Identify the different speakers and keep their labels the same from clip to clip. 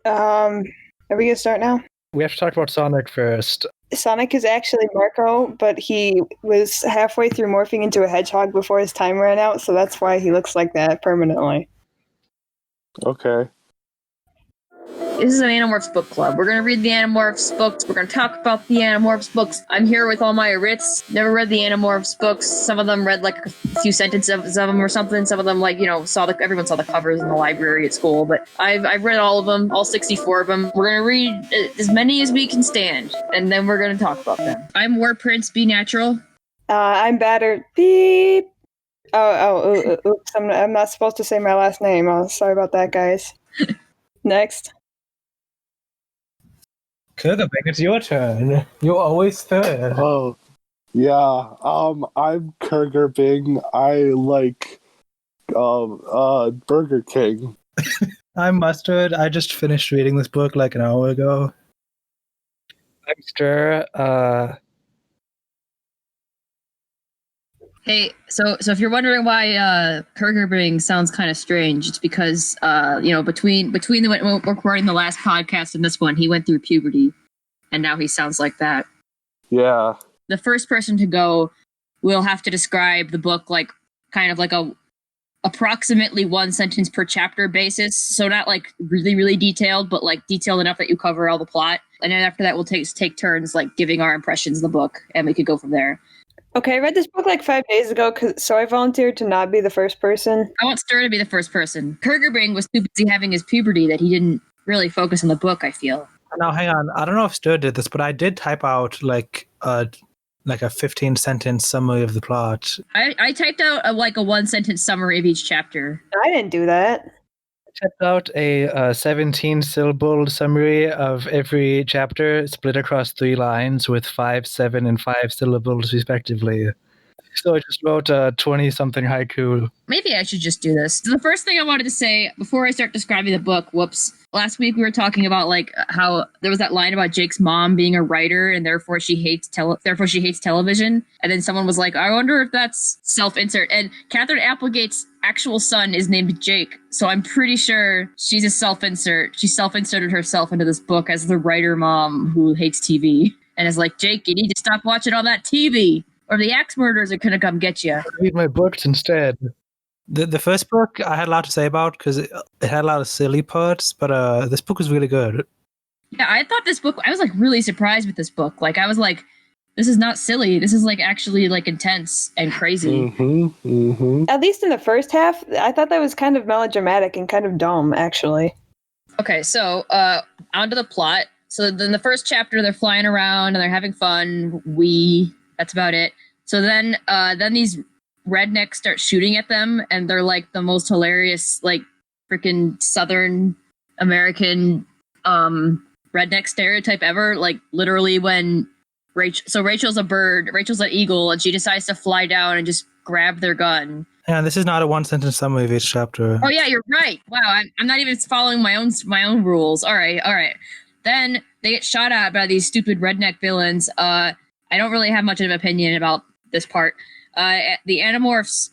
Speaker 1: Are we gonna start now?
Speaker 2: We have to talk about Sonic first.
Speaker 1: Sonic is actually Marco, but he was halfway through morphing into a hedgehog before his time ran out, so that's why he looks like that permanently.
Speaker 3: Okay.
Speaker 4: This is an Animorphs book club. We're going to read the Animorphs books. We're going to talk about the Animorphs books. I'm here with all my Arits. Never read the Animorphs books. Some of them read like a few sentences of them or something. Some of them, like, everyone saw the covers in the library at school. But I've read all of them, all 64 of them. We're going to read as many as we can stand, and then we're going to talk about them. I'm War Prince, be natural.
Speaker 1: I'm Battered. Beep. Oops. I'm not supposed to say my last name. Oh, sorry about that, guys. Next.
Speaker 2: Kurger Bing, it's your turn. You're always third.
Speaker 3: Oh, yeah. I'm Kurger Bing. I like Burger King.
Speaker 2: I'm Mustard. I just finished reading this book like an hour ago. I'm Stir.
Speaker 4: Hey, so if you're wondering why Kurger Bing sounds kind of strange, it's because between when we're recording the last podcast and this one, he went through puberty, and now he sounds like that.
Speaker 3: Yeah.
Speaker 4: The first person to go will have to describe the book like kind of like a approximately one sentence per chapter basis, so not like really really detailed, but like detailed enough that you cover all the plot. And then after that, we'll take turns like giving our impressions of the book, and we could go from there.
Speaker 1: Okay, I read this book like 5 days ago, so I volunteered to not be the first person.
Speaker 4: I want Stir to be the first person. Kurger Bing was too busy having his puberty that he didn't really focus on the book, I feel.
Speaker 2: Now, hang on. I don't know if Stir did this, but I did type out like a 15-sentence summary of the plot.
Speaker 4: I typed out a 1-sentence summary of each chapter.
Speaker 1: I didn't do that.
Speaker 2: I typed out a 17-syllable summary of every chapter split across 3 lines with 5, 7, and 5 syllables respectively. So I just wrote a 20-something haiku.
Speaker 4: Maybe I should just do this. So the first thing I wanted to say before I start describing the book, last week we were talking about like how there was that line about Jake's mom being a writer and therefore she hates television. And then someone was like, I wonder if that's self-insert. And Catherine Applegate's actual son is named Jake. So I'm pretty sure she's a self-insert. She self-inserted herself into this book as the writer mom who hates TV. And is like, Jake, you need to stop watching all that TV, or the axe murderers are going to come get you.
Speaker 2: Read my books instead. The first book I had a lot to say about because it had a lot of silly parts, but this book was really good.
Speaker 4: Yeah, I thought this book, I was like really surprised with this book. Like I was like, this is not silly. This is like actually like intense and crazy.
Speaker 3: Mm-hmm, mm-hmm.
Speaker 1: At least in the first half, I thought that was kind of melodramatic and kind of dumb, actually.
Speaker 4: Okay, so onto the plot. So then the first chapter, they're flying around and they're having fun. That's about it. So then these rednecks start shooting at them, and they're like the most hilarious, like freaking Southern American redneck stereotype ever. Like literally when Rachel's a bird, Rachel's an eagle, and she decides to fly down and just grab their gun.
Speaker 2: Yeah, this is not a 1-sentence summary of each chapter.
Speaker 4: Oh yeah, you're right. Wow, I'm not even following my own rules. All right. Then they get shot at by these stupid redneck villains. I don't really have much of an opinion about this part. The Animorphs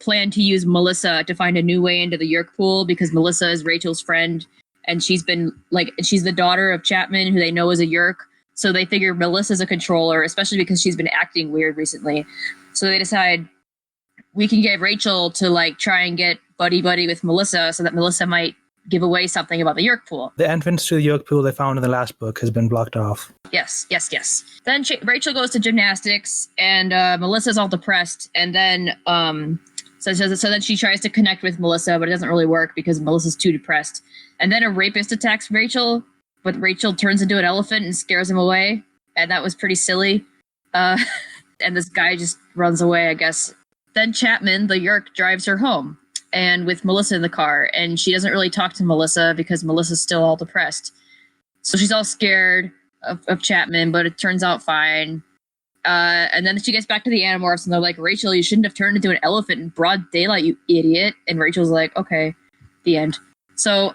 Speaker 4: plan to use Melissa to find a new way into the Yeerk pool because Melissa is Rachel's friend, and she's the daughter of Chapman, who they know is a Yeerk. So they figure Melissa's a controller, especially because she's been acting weird recently. So they decide we can get Rachel to like try and get buddy with Melissa so that Melissa might give away something about the Yeerk pool.
Speaker 2: The entrance to the Yeerk pool they found in the last book has been blocked off.
Speaker 4: Yes. Then Rachel goes to gymnastics, and Melissa's all depressed. And then so then she tries to connect with Melissa, but it doesn't really work because Melissa's too depressed. And then a rapist attacks Rachel, but Rachel turns into an elephant and scares him away. And that was pretty silly. And this guy just runs away, I guess. Then Chapman, the Yeerk, drives her home, and with Melissa in the car, and she doesn't really talk to Melissa because Melissa's still all depressed. So she's all scared of Chapman, but it turns out fine. And then she gets back to the Animorphs, and they're like, Rachel, you shouldn't have turned into an elephant in broad daylight, you idiot. And Rachel's like, okay, the end. So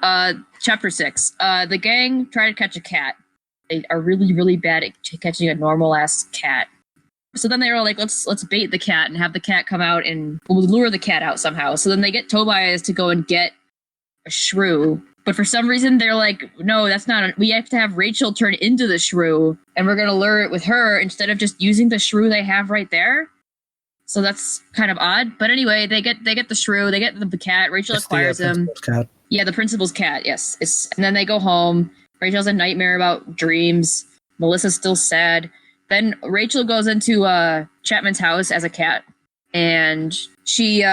Speaker 4: chapter 6, the gang try to catch a cat. They are really, really bad at catching a normal-ass cat. So then they were like, let's bait the cat and have the cat come out, and we'll lure the cat out somehow. So then they get Tobias to go and get a shrew But for some reason, they're like, no, that's not. We have to have Rachel turn into the shrew, and we're gonna lure it with her instead of just using the shrew they have right there. So that's kind of odd. But anyway, they get the shrew, they get the cat. Rachel acquires him.
Speaker 2: Cat.
Speaker 4: Yeah, the principal's cat. Yes, and then they go home. Rachel has a nightmare about dreams. Melissa's still sad. Then Rachel goes into Chapman's house as a cat, and she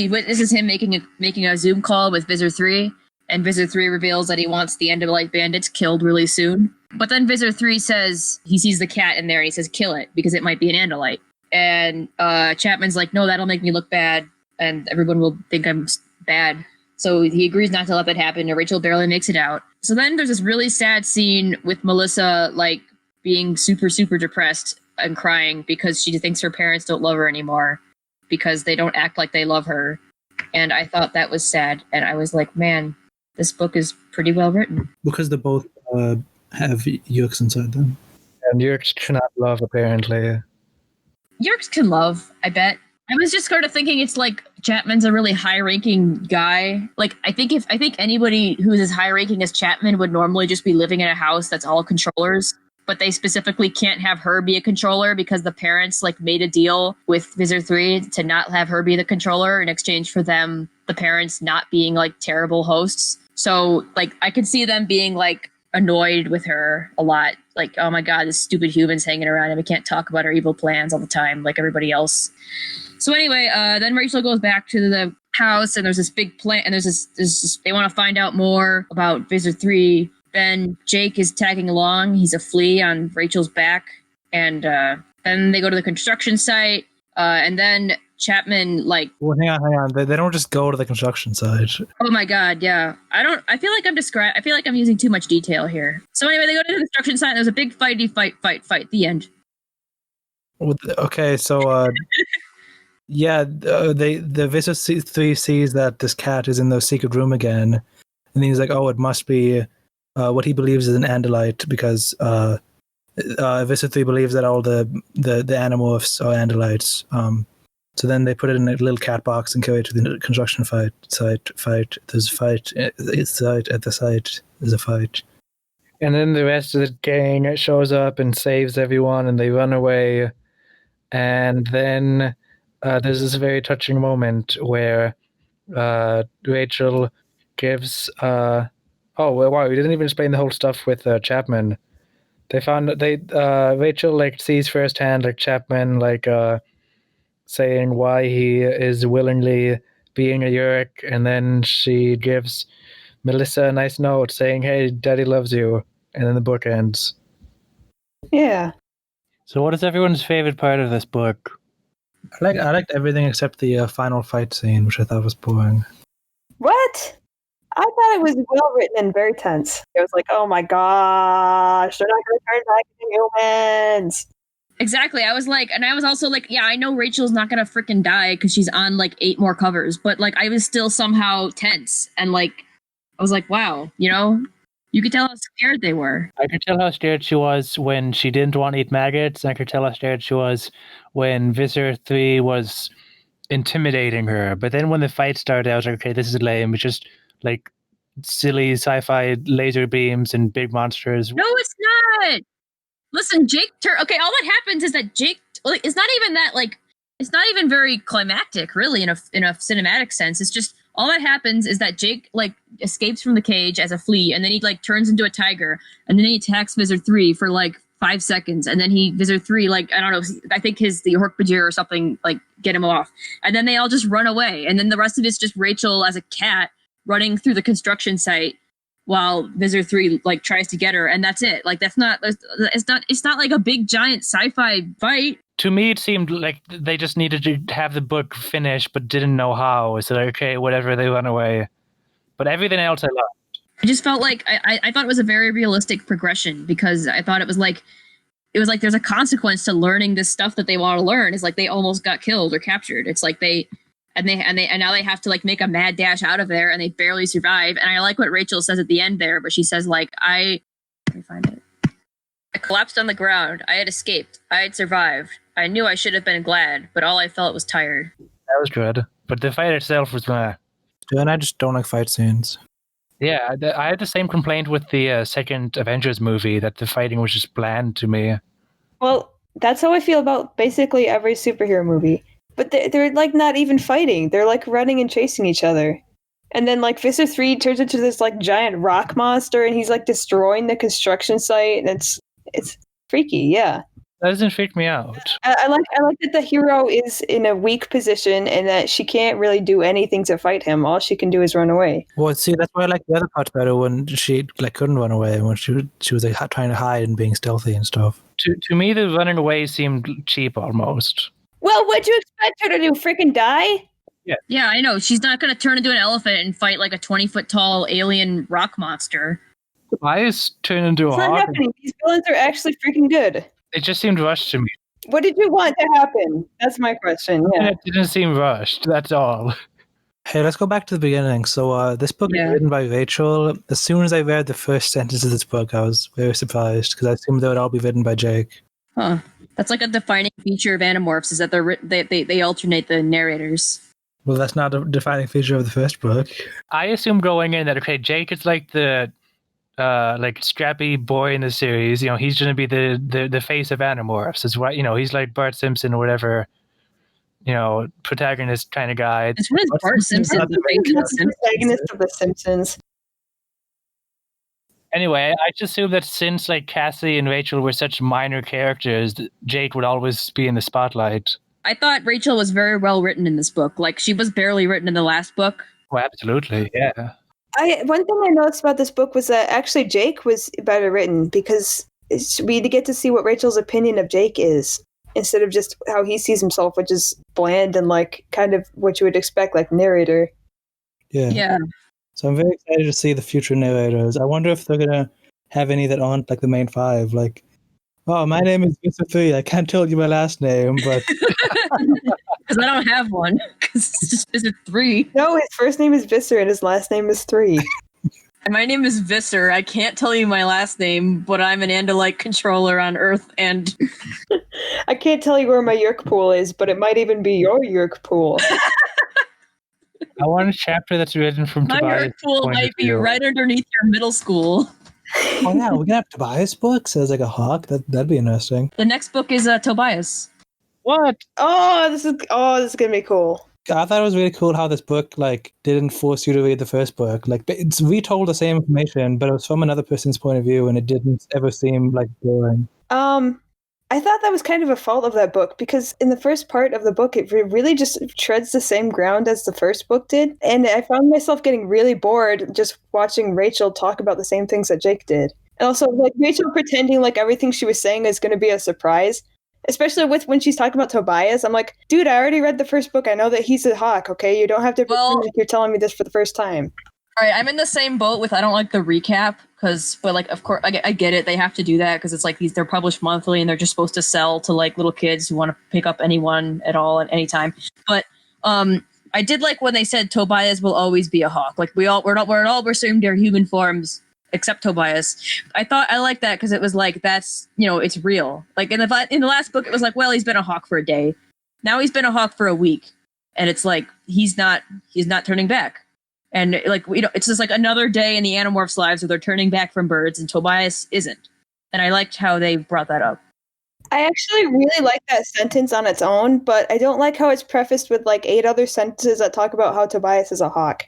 Speaker 4: witnesses him making a Zoom call with Visor 3. And Visor 3 reveals that he wants the End-of-Life bandits killed really soon. But then Visor 3 says he sees the cat in there and he says, kill it, because it might be an Andalite. And Chapman's like, no, that'll make me look bad, and everyone will think I'm bad. So he agrees not to let that happen, and Rachel barely makes it out. So then there's this really sad scene with Melissa, like, being super, super depressed and crying because she thinks her parents don't love her anymore because they don't act like they love her. And I thought that was sad. And I was like, man, this book is pretty well written.
Speaker 5: Because they both have Yerks inside them.
Speaker 2: And Yerks cannot love, apparently.
Speaker 4: Yerks can love, I bet. I was just sort of thinking it's like Chapman's a really high-ranking guy. Like, I think anybody who's as high-ranking as Chapman would normally just be living in a house that's all controllers. But they specifically can't have her be a controller because the parents like made a deal with Visor 3 to not have her be the controller in exchange for them, the parents not being like terrible hosts. So like I could see them being like annoyed with her a lot. Like, oh my God, this stupid human's hanging around and we can't talk about our evil plans all the time like everybody else. So anyway, then Rachel goes back to the house and there's this big plan and there's this they want to find out more about Visor 3. Then Jake is tagging along. He's a flea on Rachel's back. And then they go to the construction site. And then Chapman, like...
Speaker 2: Well, hang on. They don't just go to the construction site.
Speaker 4: Oh my God, yeah. I feel like I'm using too much detail here. So anyway, they go to the construction site. And there's a big fight. The end.
Speaker 2: Okay, so... yeah, the Visor 3 sees that this cat is in the secret room again. And he's like, oh, it must be... what he believes is an Andalite because Visor 3 believes that all the Animorphs are Andalites. So then they put it in a little cat box and carry it to the construction site. There's a fight at the site. There's a fight. And then the rest of the gang shows up and saves everyone and they run away. And then there's this very touching moment where Rachel gives... oh, well, wow, we didn't even explain the whole stuff with Chapman. They found that Rachel like sees firsthand like Chapman like saying why he is willingly being a Yerk, and then she gives Melissa a nice note saying, hey, Daddy loves you, and then the book ends.
Speaker 1: Yeah.
Speaker 2: So what is everyone's favorite part of this book? I liked everything except the final fight scene, which I thought was boring.
Speaker 1: What? I thought it was well written and very tense. It was like, oh my gosh, they're not going to turn back into humans.
Speaker 4: Exactly. I was also like, yeah, I know Rachel's not going to freaking die because she's on like 8 more covers, but like I was still somehow tense. And like, I was like, wow, you know, you could tell how scared they were.
Speaker 2: I could tell how scared she was when she didn't want to eat maggots. And I could tell how scared she was when Visor 3 was intimidating her. But then when the fight started, I was like, okay, this is lame. It's just like silly sci-fi laser beams and big monsters.
Speaker 4: No, it's not. Listen, Jake. Okay, all that happens is that Jake. Well, it's not even that like. It's not even very climactic, really, in a cinematic sense. It's just all that happens is that Jake like escapes from the cage as a flea, and then he like turns into a tiger, and then he attacks Visor 3 for like 5 seconds, and then Visor 3 like I don't know. I think the Hork-Bajir or something like get him off, and then they all just run away, and then the rest of it's just Rachel as a cat running through the construction site while Visor 3 like tries to get her, and that's it. Like it's not like a big giant sci-fi fight.
Speaker 2: To me, it seemed like they just needed to have the book finished, but didn't know how. So like, okay, whatever, they run away. But everything else I loved.
Speaker 4: I just felt like I thought it was a very realistic progression because I thought it was like there's a consequence to learning this stuff that they want to learn. It's like they almost got killed or captured. It's like and now they have to like make a mad dash out of there and they barely survive. And I like what Rachel says at the end there, but she says like, let me find it. I collapsed on the ground. I had escaped. I had survived. I knew I should have been glad, but all I felt was tired.
Speaker 2: That was good. But the fight itself was meh.
Speaker 5: And I just don't like fight scenes.
Speaker 2: Yeah, I had the same complaint with the second Avengers movie, that the fighting was just bland to me.
Speaker 1: Well, that's how I feel about basically every superhero movie. But they're like not even fighting. They're like running and chasing each other. And then like Visser 3 turns into this like giant rock monster and he's like destroying the construction site and it's freaky, yeah.
Speaker 2: That doesn't freak me out.
Speaker 1: I like that the hero is in a weak position and that she can't really do anything to fight him. All she can do is run away.
Speaker 5: Well, see, that's why I like the other part better when she like couldn't run away, when she was like trying to hide and being stealthy and stuff.
Speaker 2: To me, the running away seemed cheap almost.
Speaker 1: Well, what'd you expect her to do? Freaking die?
Speaker 4: Yeah, I know. She's not going to turn into an elephant and fight like a 20-foot tall alien rock monster.
Speaker 2: Tobias turned into a
Speaker 1: It's not
Speaker 2: hawk.
Speaker 1: happening. These villains are actually freaking good.
Speaker 2: It just seemed rushed to me.
Speaker 1: What did you want to happen? That's my question. Yeah.
Speaker 2: It didn't seem rushed, that's all.
Speaker 5: Hey, let's go back to the beginning. So this book is written by Rachel. As soon as I read the first sentence of this book, I was very surprised because I assumed they would all be written by Jake.
Speaker 4: Huh. That's like a defining feature of Animorphs, is that they alternate the narrators.
Speaker 5: Well, that's not a defining feature of the first book.
Speaker 2: I assumed going in that, okay, Jake is like the like scrappy boy in the series. You know, he's going to be the face of Animorphs. Is what, you know, he's like Bart Simpson or whatever, you know, protagonist kind of guy.
Speaker 4: It's when is Bart Simpson the face of the Simpsons?
Speaker 1: Protagonist of The Simpsons.
Speaker 2: Anyway, I just assumed that since like Cassie and Rachel were such minor characters, Jake would always be in the spotlight.
Speaker 4: I thought Rachel was very well written in this book. Like, she was barely written in the last book.
Speaker 2: Oh, absolutely, yeah.
Speaker 1: One thing I noticed about this book was that actually Jake was better written because we get to see what Rachel's opinion of Jake is instead of just how he sees himself, which is bland and like kind of what you would expect, like narrator.
Speaker 4: Yeah.
Speaker 5: So I'm very excited to see the future narrators. I wonder if they're gonna have any that aren't like the main five. Like, oh, my name is Mr. 3. I can't tell you my last name, but
Speaker 4: Because I don't have one. Because it's just Visit 3.
Speaker 1: No, his first name is Visser and his last name is 3.
Speaker 4: And my name is Visser. I can't tell you my last name, but I'm an Andalite controller on Earth, and
Speaker 1: I can't tell you where my Yerk pool is, but it might even be your Yerk pool.
Speaker 2: I want a chapter that's written from
Speaker 4: my
Speaker 2: Tobias'
Speaker 4: Earth pool
Speaker 2: point of
Speaker 4: might be
Speaker 2: view.
Speaker 4: right underneath your middle school.
Speaker 5: oh yeah, we can have Tobias books as like a hawk. That'd be interesting.
Speaker 4: The next book is Tobias.
Speaker 2: What?
Speaker 1: This is gonna be cool.
Speaker 5: I thought it was really cool how this book like didn't force you to read the first book. Like it's retold the same information, but it was from another person's point of view, and it didn't ever seem like boring.
Speaker 1: I thought that was kind of a fault of that book because in the first part of the book, it really just treads the same ground as the first book did. And I found myself getting really bored just watching Rachel talk about the same things that Jake did. And also, like, Rachel pretending like everything she was saying is going to be a surprise, especially with when she's talking about Tobias. I'm like, dude, I already read the first book. I know that he's a hawk, okay? You don't have to pretend like you're telling me this for the first time.
Speaker 4: All right, I'm in the same boat with I don't like the recap but like, of course, I get it. They have to do that because it's like they're published monthly and they're just supposed to sell to like little kids who want to pick up anyone at all at any time. But I did like when they said Tobias will always be a hawk. Like we're all assumed they're human forms except Tobias. I liked that because it was like that's, you know, it's real. Like in the last book, it was like, well, he's been a hawk for a day. Now he's been a hawk for a week, and it's like he's not turning back. And like, you know, it's just like another day in the Animorphs' lives where they're turning back from birds, and Tobias isn't. And I liked how they brought that up.
Speaker 1: I actually really like that sentence on its own, but I don't like how it's prefaced with like 8 other sentences that talk about how Tobias is a hawk.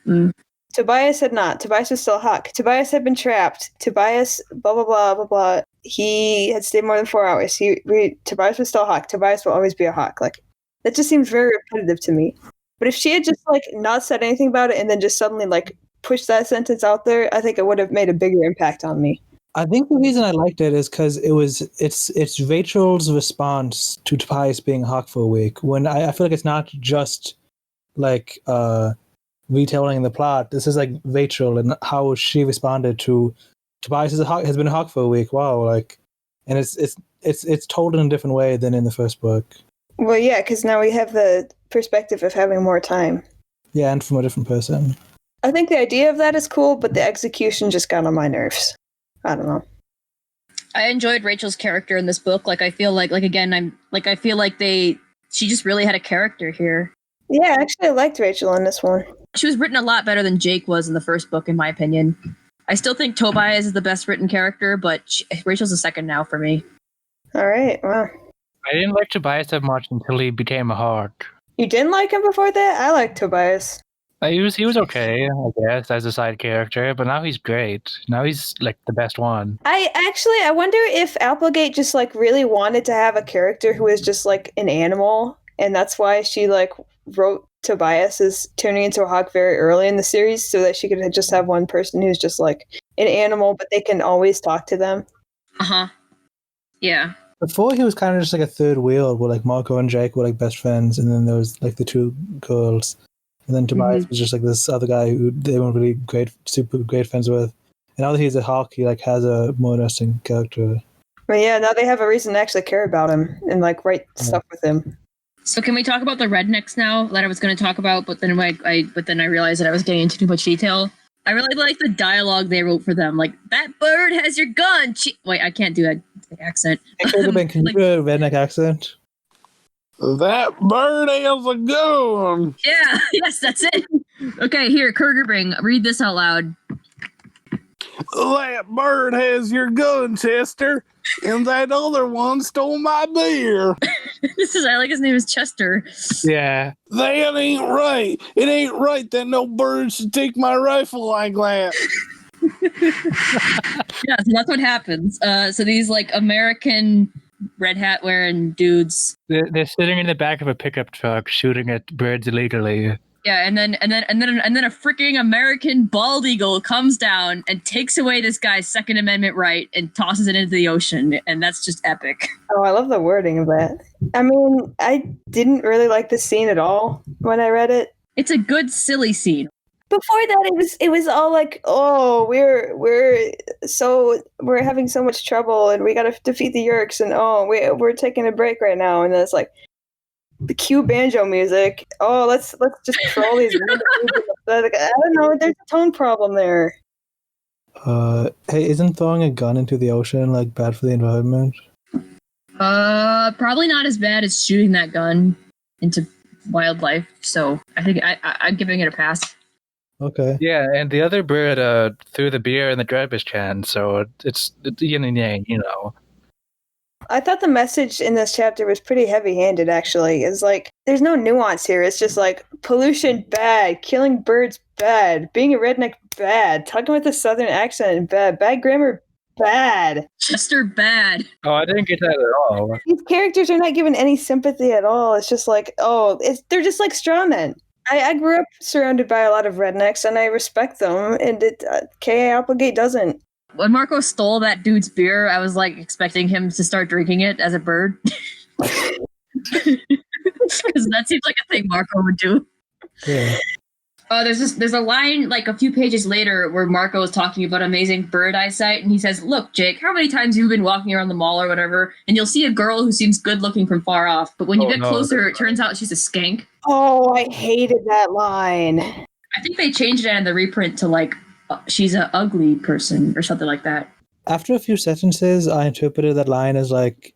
Speaker 4: Mm.
Speaker 1: Tobias had not. Tobias was still a hawk. Tobias had been trapped. Tobias, blah, blah, blah, blah, blah. He had stayed more than 4 hours. Tobias was still a hawk. Tobias will always be a hawk. Like, that just seems very repetitive to me. But if she had just like not said anything about it and then just suddenly like pushed that sentence out there, I think it would have made a bigger impact on me.
Speaker 5: I think the reason I liked it is because it's Rachel's response to Tobias being a hawk for a week. When I feel like it's not just like retelling the plot. This is like Rachel and how she responded to Tobias has been a hawk for a week. Wow, like, and it's told in a different way than in the first book.
Speaker 1: Well, yeah, because now we have the perspective of having more time.
Speaker 5: Yeah, and from a different person.
Speaker 1: I think the idea of that is cool, but the execution just got on my nerves. I don't know.
Speaker 4: I enjoyed Rachel's character in this book. Like, I feel like again, I feel like she just really had a character here.
Speaker 1: Yeah, actually, I liked Rachel in this one.
Speaker 4: She was written a lot better than Jake was in the first book, in my opinion. I still think Tobias is the best written character, but Rachel's the second now for me.
Speaker 1: All right. Wow.
Speaker 2: I didn't like Tobias that much until he became a Hawk.
Speaker 1: You didn't like him before that? I liked Tobias.
Speaker 2: He was okay, I guess, as a side character, but now he's great. Now he's like the best one.
Speaker 1: I wonder if Applegate just like really wanted to have a character who was just like an animal, and that's why she like wrote Tobias as turning into a hawk very early in the series, so that she could just have one person who's just like an animal, but they can always talk to them.
Speaker 4: Yeah.
Speaker 5: Before he was kind of just like a third wheel, where like Marco and Jake were like best friends, and then there was like the two girls. And then Tobias was just like this other guy who they weren't really super great friends with. And now that he's a Hawk, he like has a more interesting character.
Speaker 1: But yeah, now they have a reason to actually care about him and like write stuff with him.
Speaker 4: So can we talk about the rednecks now that I was going to talk about, but then I realized that I was getting into too much detail. I really like the dialogue they wrote for them. Like, that bird has your gun. Wait, I can't do that accent.
Speaker 5: Hey, Kurger Bing, can you do a redneck accent?
Speaker 3: That bird has a gun.
Speaker 4: Yeah, yes, that's it. Okay, here, Kurger Bing, read this out loud.
Speaker 3: That bird has your gun, Chester, and that other one stole my beer.
Speaker 4: I like his name is Chester.
Speaker 2: Yeah.
Speaker 3: That ain't right. It ain't right that no bird should take my rifle like that.
Speaker 4: Yeah, so that's what happens. So these like American red hat wearing dudes.
Speaker 2: They're sitting in the back of a pickup truck shooting at birds illegally.
Speaker 4: Yeah, and then a freaking American bald eagle comes down and takes away this guy's Second Amendment right and tosses it into the ocean, and that's just epic.
Speaker 1: Oh, I love the wording of that. I mean, I didn't really like this scene at all when I read it.
Speaker 4: It's a good silly scene.
Speaker 1: Before that, it was all like, oh, we're having so much trouble and we got to defeat the Yeerks, and oh, we're taking a break right now, and then it's like the cue banjo music. Oh, let's just troll these. Like, I don't know. There's a tone problem there.
Speaker 5: Hey, isn't throwing a gun into the ocean like bad for the environment?
Speaker 4: Probably not as bad as shooting that gun into wildlife. So I think I'm giving it a pass.
Speaker 5: Okay.
Speaker 2: Yeah, and the other bird threw the beer in the garbage can, so it's yin and yang, you know.
Speaker 1: I thought the message in this chapter was pretty heavy-handed, actually. It's like, there's no nuance here. It's just like, pollution, bad. Killing birds, bad. Being a redneck, bad. Talking with a southern accent, bad. Bad grammar, bad.
Speaker 4: Chester, bad.
Speaker 2: Oh, I didn't get that at all.
Speaker 1: These characters are not given any sympathy at all. It's just like, they're just like straw men. I grew up surrounded by a lot of rednecks, and I respect them, and K.A. Applegate doesn't.
Speaker 4: When Marco stole that dude's beer, I was like expecting him to start drinking it as a bird. Because that seems like a thing Marco would do.
Speaker 5: Yeah.
Speaker 4: There's a line like a few pages later where Marco is talking about amazing bird eyesight, and he says, "Look, Jake, how many times have you been walking around the mall or whatever, and you'll see a girl who seems good looking from far off, but when you get closer, it turns out she's a skank."
Speaker 1: Oh, I hated that line.
Speaker 4: I think they changed it in the reprint to like, she's an ugly person or something like that.
Speaker 5: After a few sentences, I interpreted that line as like,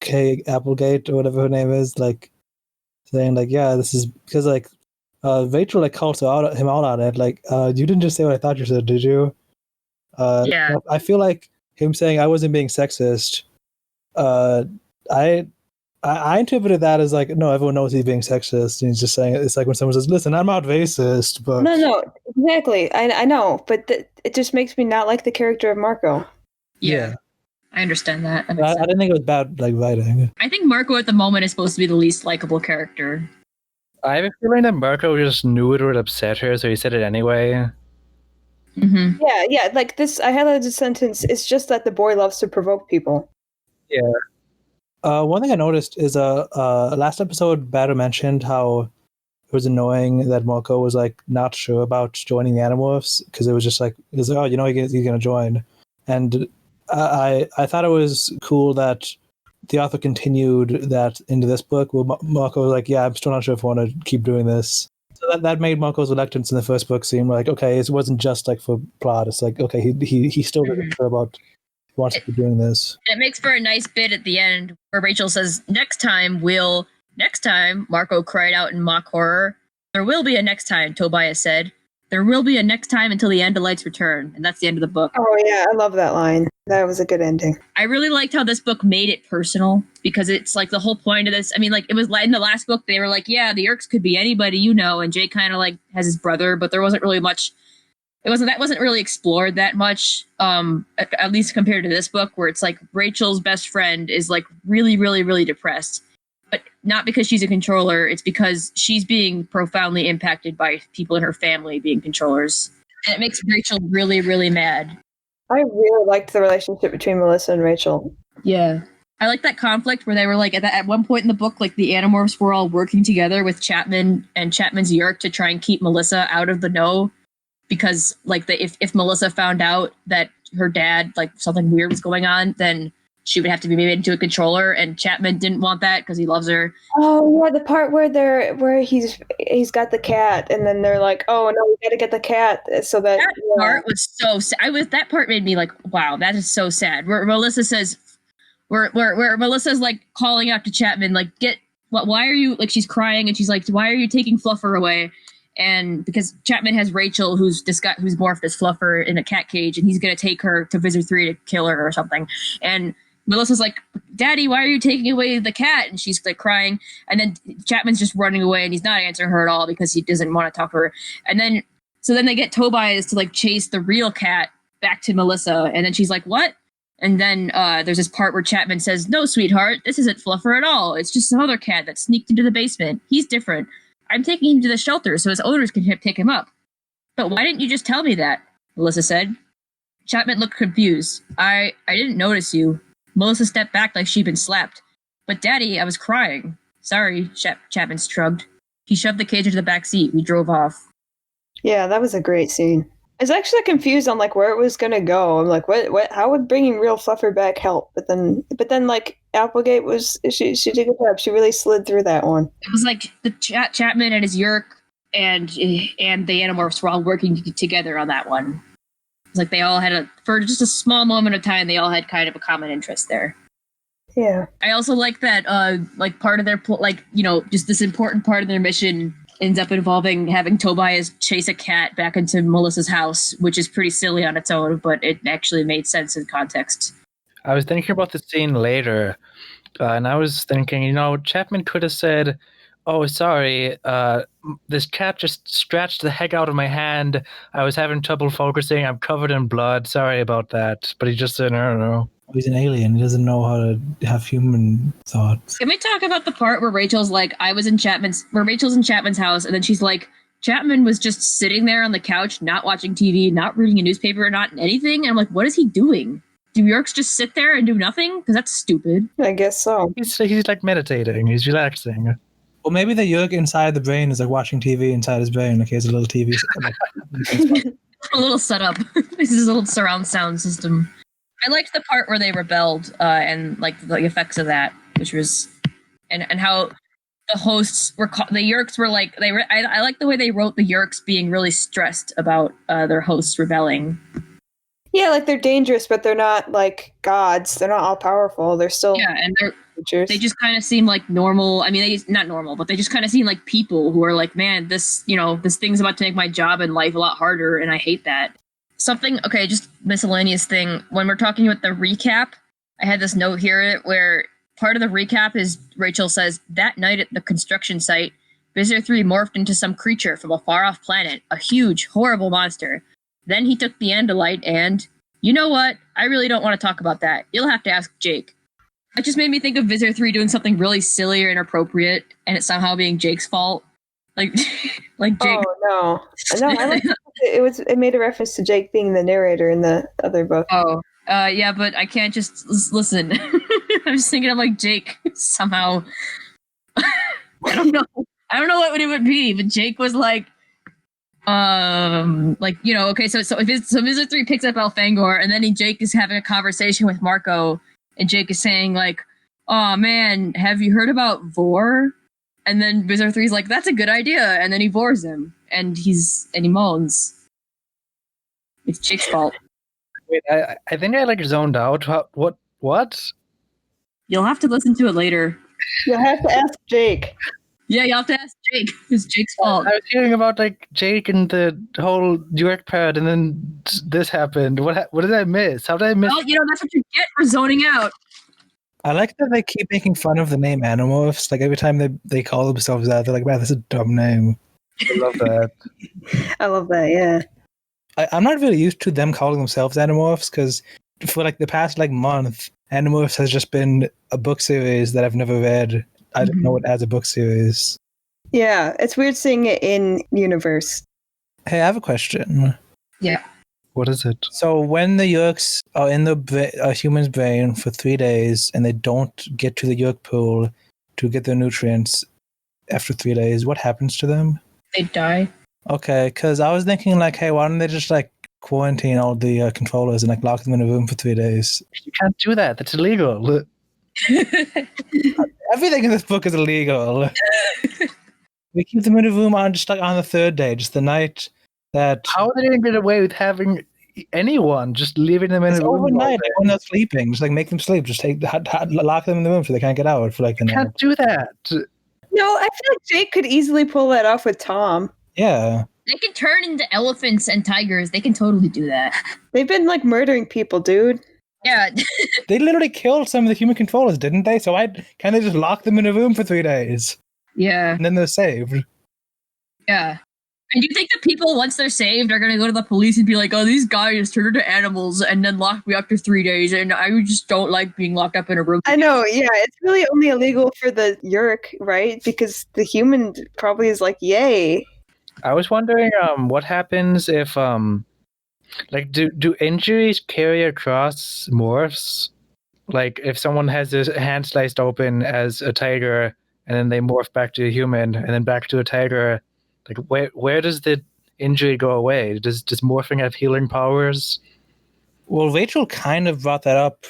Speaker 5: K. Applegate or whatever her name is, like saying like, yeah, this is because like, Rachel like calls him out on it, like, you didn't just say what I thought you said, did you?
Speaker 4: Yeah.
Speaker 5: I feel like him saying I wasn't being sexist. I interpreted that as like, no, everyone knows he's being sexist, and he's just saying it's like when someone says, "Listen, I'm not racist," but
Speaker 1: No, exactly. I know, but it just makes me not like the character of Marco.
Speaker 4: Yeah. I understand that.
Speaker 5: I didn't think it was bad like writing.
Speaker 4: I think Marco at the moment is supposed to be the least likable character.
Speaker 2: I have a feeling that Marco just knew it would upset her, so he said it anyway.
Speaker 4: Mm-hmm.
Speaker 1: Yeah, like this, I highlighted the sentence, it's just that the boy loves to provoke people.
Speaker 2: Yeah.
Speaker 5: One thing I noticed is last episode, Batter mentioned how it was annoying that Marco was like not sure about joining the Animorphs because it was just like, he's going to join. And I thought it was cool that the author continued that into this book where Marco was like, yeah, I'm still not sure if I want to keep doing this. So that made Marco's reluctance in the first book seem like, okay, it wasn't just like for plot. It's like, okay, he still isn't sure about wants to be doing this.
Speaker 4: It makes for a nice bit at the end where Rachel says, next time, Marco cried out in mock horror. There will be a next time, Tobias said. There will be a next time until the Andalites return. And that's the end of the book.
Speaker 1: Oh, yeah, I love that line. That was a good ending.
Speaker 4: I really liked how this book made it personal because it's like the whole point of this. I mean, like it was in the last book, they were like, yeah, the Yeerks could be anybody, you know, and Jake kind of like has his brother, but there wasn't really much. That wasn't really explored that much, at least compared to this book, where it's like Rachel's best friend is like really, really, really depressed. But not because she's a controller, it's because she's being profoundly impacted by people in her family being controllers. And it makes Rachel really, really mad.
Speaker 1: I really liked the relationship between Melissa and Rachel.
Speaker 4: Yeah. I like that conflict where they were like, at one point in the book, like the Animorphs were all working together with Chapman and Chapman's Yeerk to try and keep Melissa out of the know. Because like if Melissa found out that her dad, like something weird was going on, then she would have to be made into a controller, and Chapman didn't want that because he loves her.
Speaker 1: Oh yeah, the part where he's got the cat, and then they're like, "Oh no, we got to get the cat," so that
Speaker 4: part was so sad. That part made me like, "Wow, that is so sad." Where Melissa says, where Melissa's like calling out to Chapman, like, why are you like?" She's crying, and she's like, "Why are you taking Fluffer away?" And because Chapman has Rachel, who's morphed as Fluffer in a cat cage, and he's gonna take her to Visitor 3 to kill her or something, and Melissa's like, "Daddy, why are you taking away the cat?" And she's like crying. And then Chapman's just running away, and he's not answering her at all because he doesn't want to talk to her. And then they get Tobias to like chase the real cat back to Melissa. And then she's like, "What?" And then there's this part where Chapman says, "No, sweetheart, this isn't Fluffer at all. It's just some other cat that sneaked into the basement. He's different. I'm taking him to the shelter so his owners can pick him up." "But why didn't you just tell me that?" Melissa said. Chapman looked confused. I didn't notice you." Melissa stepped back like she'd been slapped. "But Daddy, I was crying." "Sorry," Chapman shrugged. He shoved the cage into the back seat. We drove off.
Speaker 1: Yeah, that was a great scene. I was actually confused on like where it was gonna go. I'm like, what? How would bringing real Fluffer back help? But then, like Applegate she did a good job. She really slid through that one.
Speaker 4: It was like the Chapman and his Yeerk and the Animorphs were all working together on that one. It's like they all had for just a small moment of time, they all had kind of a common interest there.
Speaker 1: Yeah.
Speaker 4: I also like that, like part of their, just this important part of their mission ends up involving having Tobias chase a cat back into Melissa's house, which is pretty silly on its own, but it actually made sense in context.
Speaker 2: I was thinking about the scene later, and I was thinking, Chapman could have said, "Oh, sorry, this cat just scratched the heck out of my hand. I was having trouble focusing. I'm covered in blood. Sorry about that." But he just said, "I don't know."
Speaker 5: He's an alien. He doesn't know how to have human thoughts.
Speaker 4: Can we talk about the part where Rachel's like, Rachel's in Chapman's house, and then she's like, Chapman was just sitting there on the couch, not watching TV, not reading a newspaper, not anything. And I'm like, what is he doing? Do Yeerks just sit there and do nothing? Because that's stupid.
Speaker 1: I guess so.
Speaker 2: He's like meditating. He's relaxing.
Speaker 5: Well, maybe the Yeerk inside the brain is like watching TV inside his brain. Like he has a little TV.
Speaker 4: A little setup. This is a little surround sound system. I liked the part where they rebelled and like the effects of that, which was, and how the hosts were the Yeerks were like I like the way they wrote the Yeerks being really stressed about their hosts rebelling.
Speaker 1: Yeah, like they're dangerous, but they're not like gods. They're not all powerful. They're still
Speaker 4: and
Speaker 1: creatures.
Speaker 4: They just kind of seem like normal. I mean, not normal, but they just kind of seem like people who are like, man, this thing's about to make my job and life a lot harder, and I hate that. Just miscellaneous thing. When we're talking about the recap, I had this note here where part of the recap is Rachel says, that night at the construction site, Visitor 3 morphed into some creature from a far-off planet, a huge, horrible monster. Then he took the Andalite and, you know what? I really don't want to talk about that. You'll have to ask Jake. It just made me think of Visitor 3 doing something really silly or inappropriate, and it somehow being Jake's fault. Like Jake.
Speaker 1: Oh, no. I like it made a reference to Jake being the narrator in the other book.
Speaker 4: Oh, yeah, but I can't just listen. I'm just thinking of like Jake somehow. I don't know what it would be, but Jake was like, okay, so Visitor 3 picks up Elfangor, and then Jake is having a conversation with Marco, and Jake is saying like, "Oh man, have you heard about Vor?" And then Visitor 3's like, "That's a good idea," and then he vores him, and he moans. It's Jake's fault.
Speaker 2: Wait, I think I like zoned out. What?
Speaker 4: You'll have to listen to it later.
Speaker 1: You'll have to ask Jake.
Speaker 4: Yeah, you have to ask Jake. It's Jake's fault.
Speaker 2: I was hearing about like Jake and the whole York pad, and then this happened. What did I miss? How did I miss?
Speaker 4: Well, that's what you get for zoning out.
Speaker 5: I like that they keep making fun of the name Animorphs. Like every time they call themselves that, they're like, "Man, that's a dumb name."
Speaker 2: I love that.
Speaker 1: I love that. Yeah.
Speaker 5: I'm not really used to them calling themselves Animorphs because for like the past like month, Animorphs has just been a book series that I've never read. I don't know it as a book series.
Speaker 1: Yeah, it's weird seeing it in universe.
Speaker 5: Hey, I have a question.
Speaker 4: Yeah.
Speaker 2: What is it?
Speaker 5: So when the Yeerks are in a human's brain for 3 days and they don't get to the Yeerk pool to get their nutrients after 3 days, what happens to them?
Speaker 4: They die.
Speaker 5: Okay, because I was thinking like, hey, why don't they just like quarantine all the controllers and like lock them in a room for 3 days?
Speaker 2: You can't do that. That's illegal.
Speaker 5: Everything in this book is illegal. We keep them in a room on just like on the 3rd day, just the night that.
Speaker 2: How are they going to get away with having anyone just leaving them in
Speaker 5: It's
Speaker 2: a room?
Speaker 5: overnight when they're sleeping. Just like make them sleep. Just lock them in the room so they can't get out for like the
Speaker 2: You
Speaker 5: night.
Speaker 2: can't do that.
Speaker 1: No, I feel like Jake could easily pull that off with Tom.
Speaker 5: Yeah.
Speaker 4: They can turn into elephants and tigers. They can totally do that.
Speaker 1: They've been like murdering people, dude.
Speaker 4: Yeah.
Speaker 5: They literally killed some of the human controllers, didn't they? So I kind of just locked them in a room for 3 days.
Speaker 4: Yeah.
Speaker 5: And then they're saved.
Speaker 4: Yeah. And do you think the people, once they're saved, are going to go to the police and be like, oh, these guys turned into animals and then locked me up for 3 days, and I just don't like being locked up in a room?
Speaker 1: I know, yeah, it's really only illegal for the Yeerk, right? Because the human probably is like, yay.
Speaker 2: I was wondering, what happens if, like, do injuries carry across morphs? Like, if someone has their hand sliced open as a tiger, and then they morph back to a human, and then back to a tiger, like, where does the injury go away? Does morphing have healing powers?
Speaker 5: Well, Rachel kind of brought that up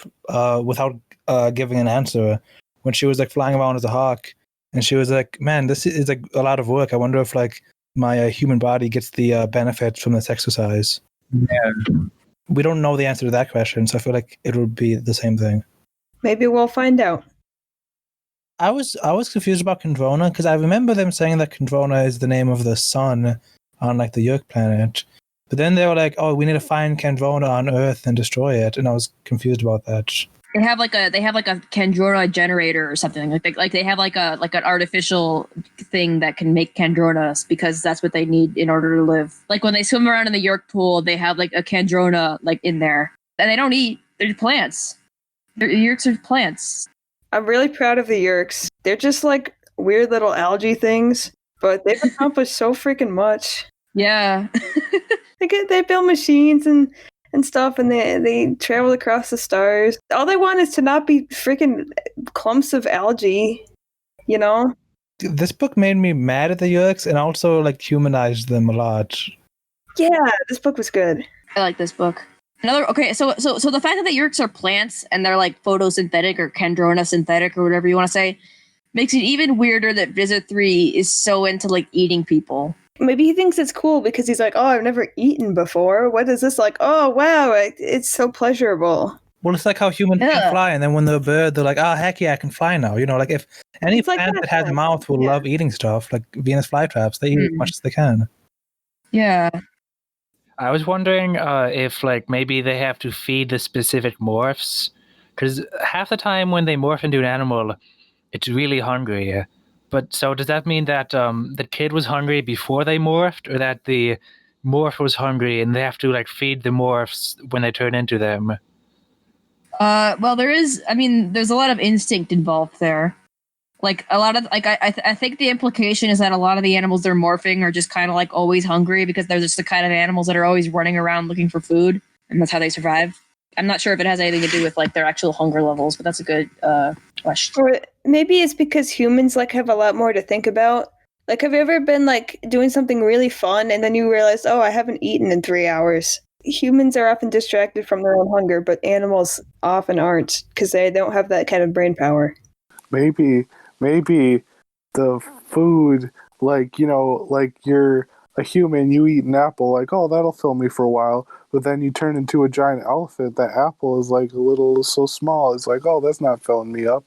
Speaker 5: without giving an answer when she was like flying around as a hawk, and she was like, "Man, this is like a lot of work. I wonder if like my human body gets the benefits from this exercise."
Speaker 2: Yeah.
Speaker 5: We don't know the answer to that question, so I feel like it would be the same thing.
Speaker 1: Maybe we'll find out.
Speaker 5: I was confused about Kandrona because I remember them saying that Kandrona is the name of the sun on like the Yeerk planet, but then they were like, "Oh, we need to find Kandrona on Earth and destroy it," and I was confused about that.
Speaker 4: They have like a Kandrona generator or something. Like they have like an artificial thing that can make Kandronas because that's what they need in order to live. Like when they swim around in the Yeerk pool, they have like a Kandrona like in there, and they don't eat. They're plants. Yeerks are plants.
Speaker 1: I'm really proud of the Yeerks. They're just like weird little algae things, but they've accomplished so freaking much.
Speaker 4: Yeah.
Speaker 1: They build machines and stuff, and they travel across the stars. All they want is to not be freaking clumps of algae, you know?
Speaker 5: This book made me mad at the Yeerks and also like humanized them a lot.
Speaker 1: Yeah, this book was good.
Speaker 4: I like this book. So the fact that the Yeerks are plants and they're like photosynthetic or Kandrona synthetic or whatever you want to say makes it even weirder that Visit 3 is so into like eating people.
Speaker 1: Maybe he thinks it's cool because he's like, oh, I've never eaten before. What is this like? Oh, wow, it's so pleasurable.
Speaker 5: Well, it's like how humans can fly, and then when they're a bird, they're like, oh, heck yeah, I can fly now. You know, like if any
Speaker 1: It's like
Speaker 5: plant
Speaker 1: that,
Speaker 5: that has a mouth will love eating stuff, like Venus flytraps, they eat as much as they can.
Speaker 4: Yeah.
Speaker 2: I was wondering if like maybe they have to feed the specific morphs, because half the time when they morph into an animal, it's really hungry. But so does that mean that the kid was hungry before they morphed, or that the morph was hungry and they have to like feed the morphs when they turn into them?
Speaker 4: Well, there's a lot of instinct involved there. Like a lot of like I think the implication is that a lot of the animals they're morphing are just kind of like always hungry because they're just the kind of animals that are always running around looking for food, and that's how they survive. I'm not sure if it has anything to do with like their actual hunger levels, but that's a good question.
Speaker 1: Or maybe it's because humans like have a lot more to think about. Like, have you ever been like doing something really fun and then you realize, oh, I haven't eaten in 3 hours? Humans are often distracted from their own hunger, but animals often aren't because they don't have that kind of brain power.
Speaker 3: Maybe the food, like, you know, like you're a human, you eat an apple, like, oh, that'll fill me for a while. But then you turn into a giant elephant, that apple is like a little so small. It's like, oh, that's not filling me up.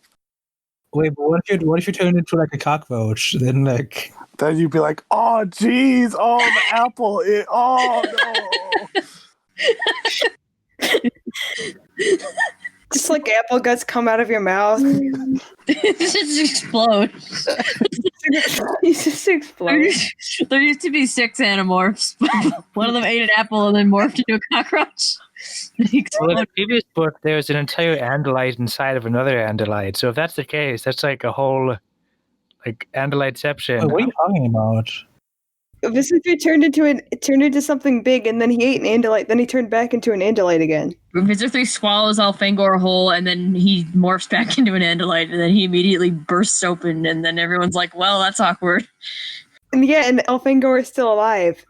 Speaker 5: Wait, but what if you turn into like a cockroach? Then like
Speaker 3: Then you'd be like, oh, jeez, oh, the apple, oh, no.
Speaker 1: Just like apple guts come out of your mouth.
Speaker 4: Just explode.
Speaker 1: You just explode.
Speaker 4: There used to be 6 Animorphs. One of them ate an apple and then morphed into a cockroach.
Speaker 2: Well, in the previous book, there's an entire Andalite inside of another Andalite. So if that's the case, that's like a whole like Andaliteception.
Speaker 5: what are you talking about?
Speaker 1: Visor 3 turned into something big, and then he ate an Andalite. Then he turned back into an Andalite again.
Speaker 4: Visor 3 swallows Alfangor whole, and then he morphs back into an Andalite, and then he immediately bursts open, and then everyone's like, well, that's awkward.
Speaker 1: And yeah, and Alfangor is still alive.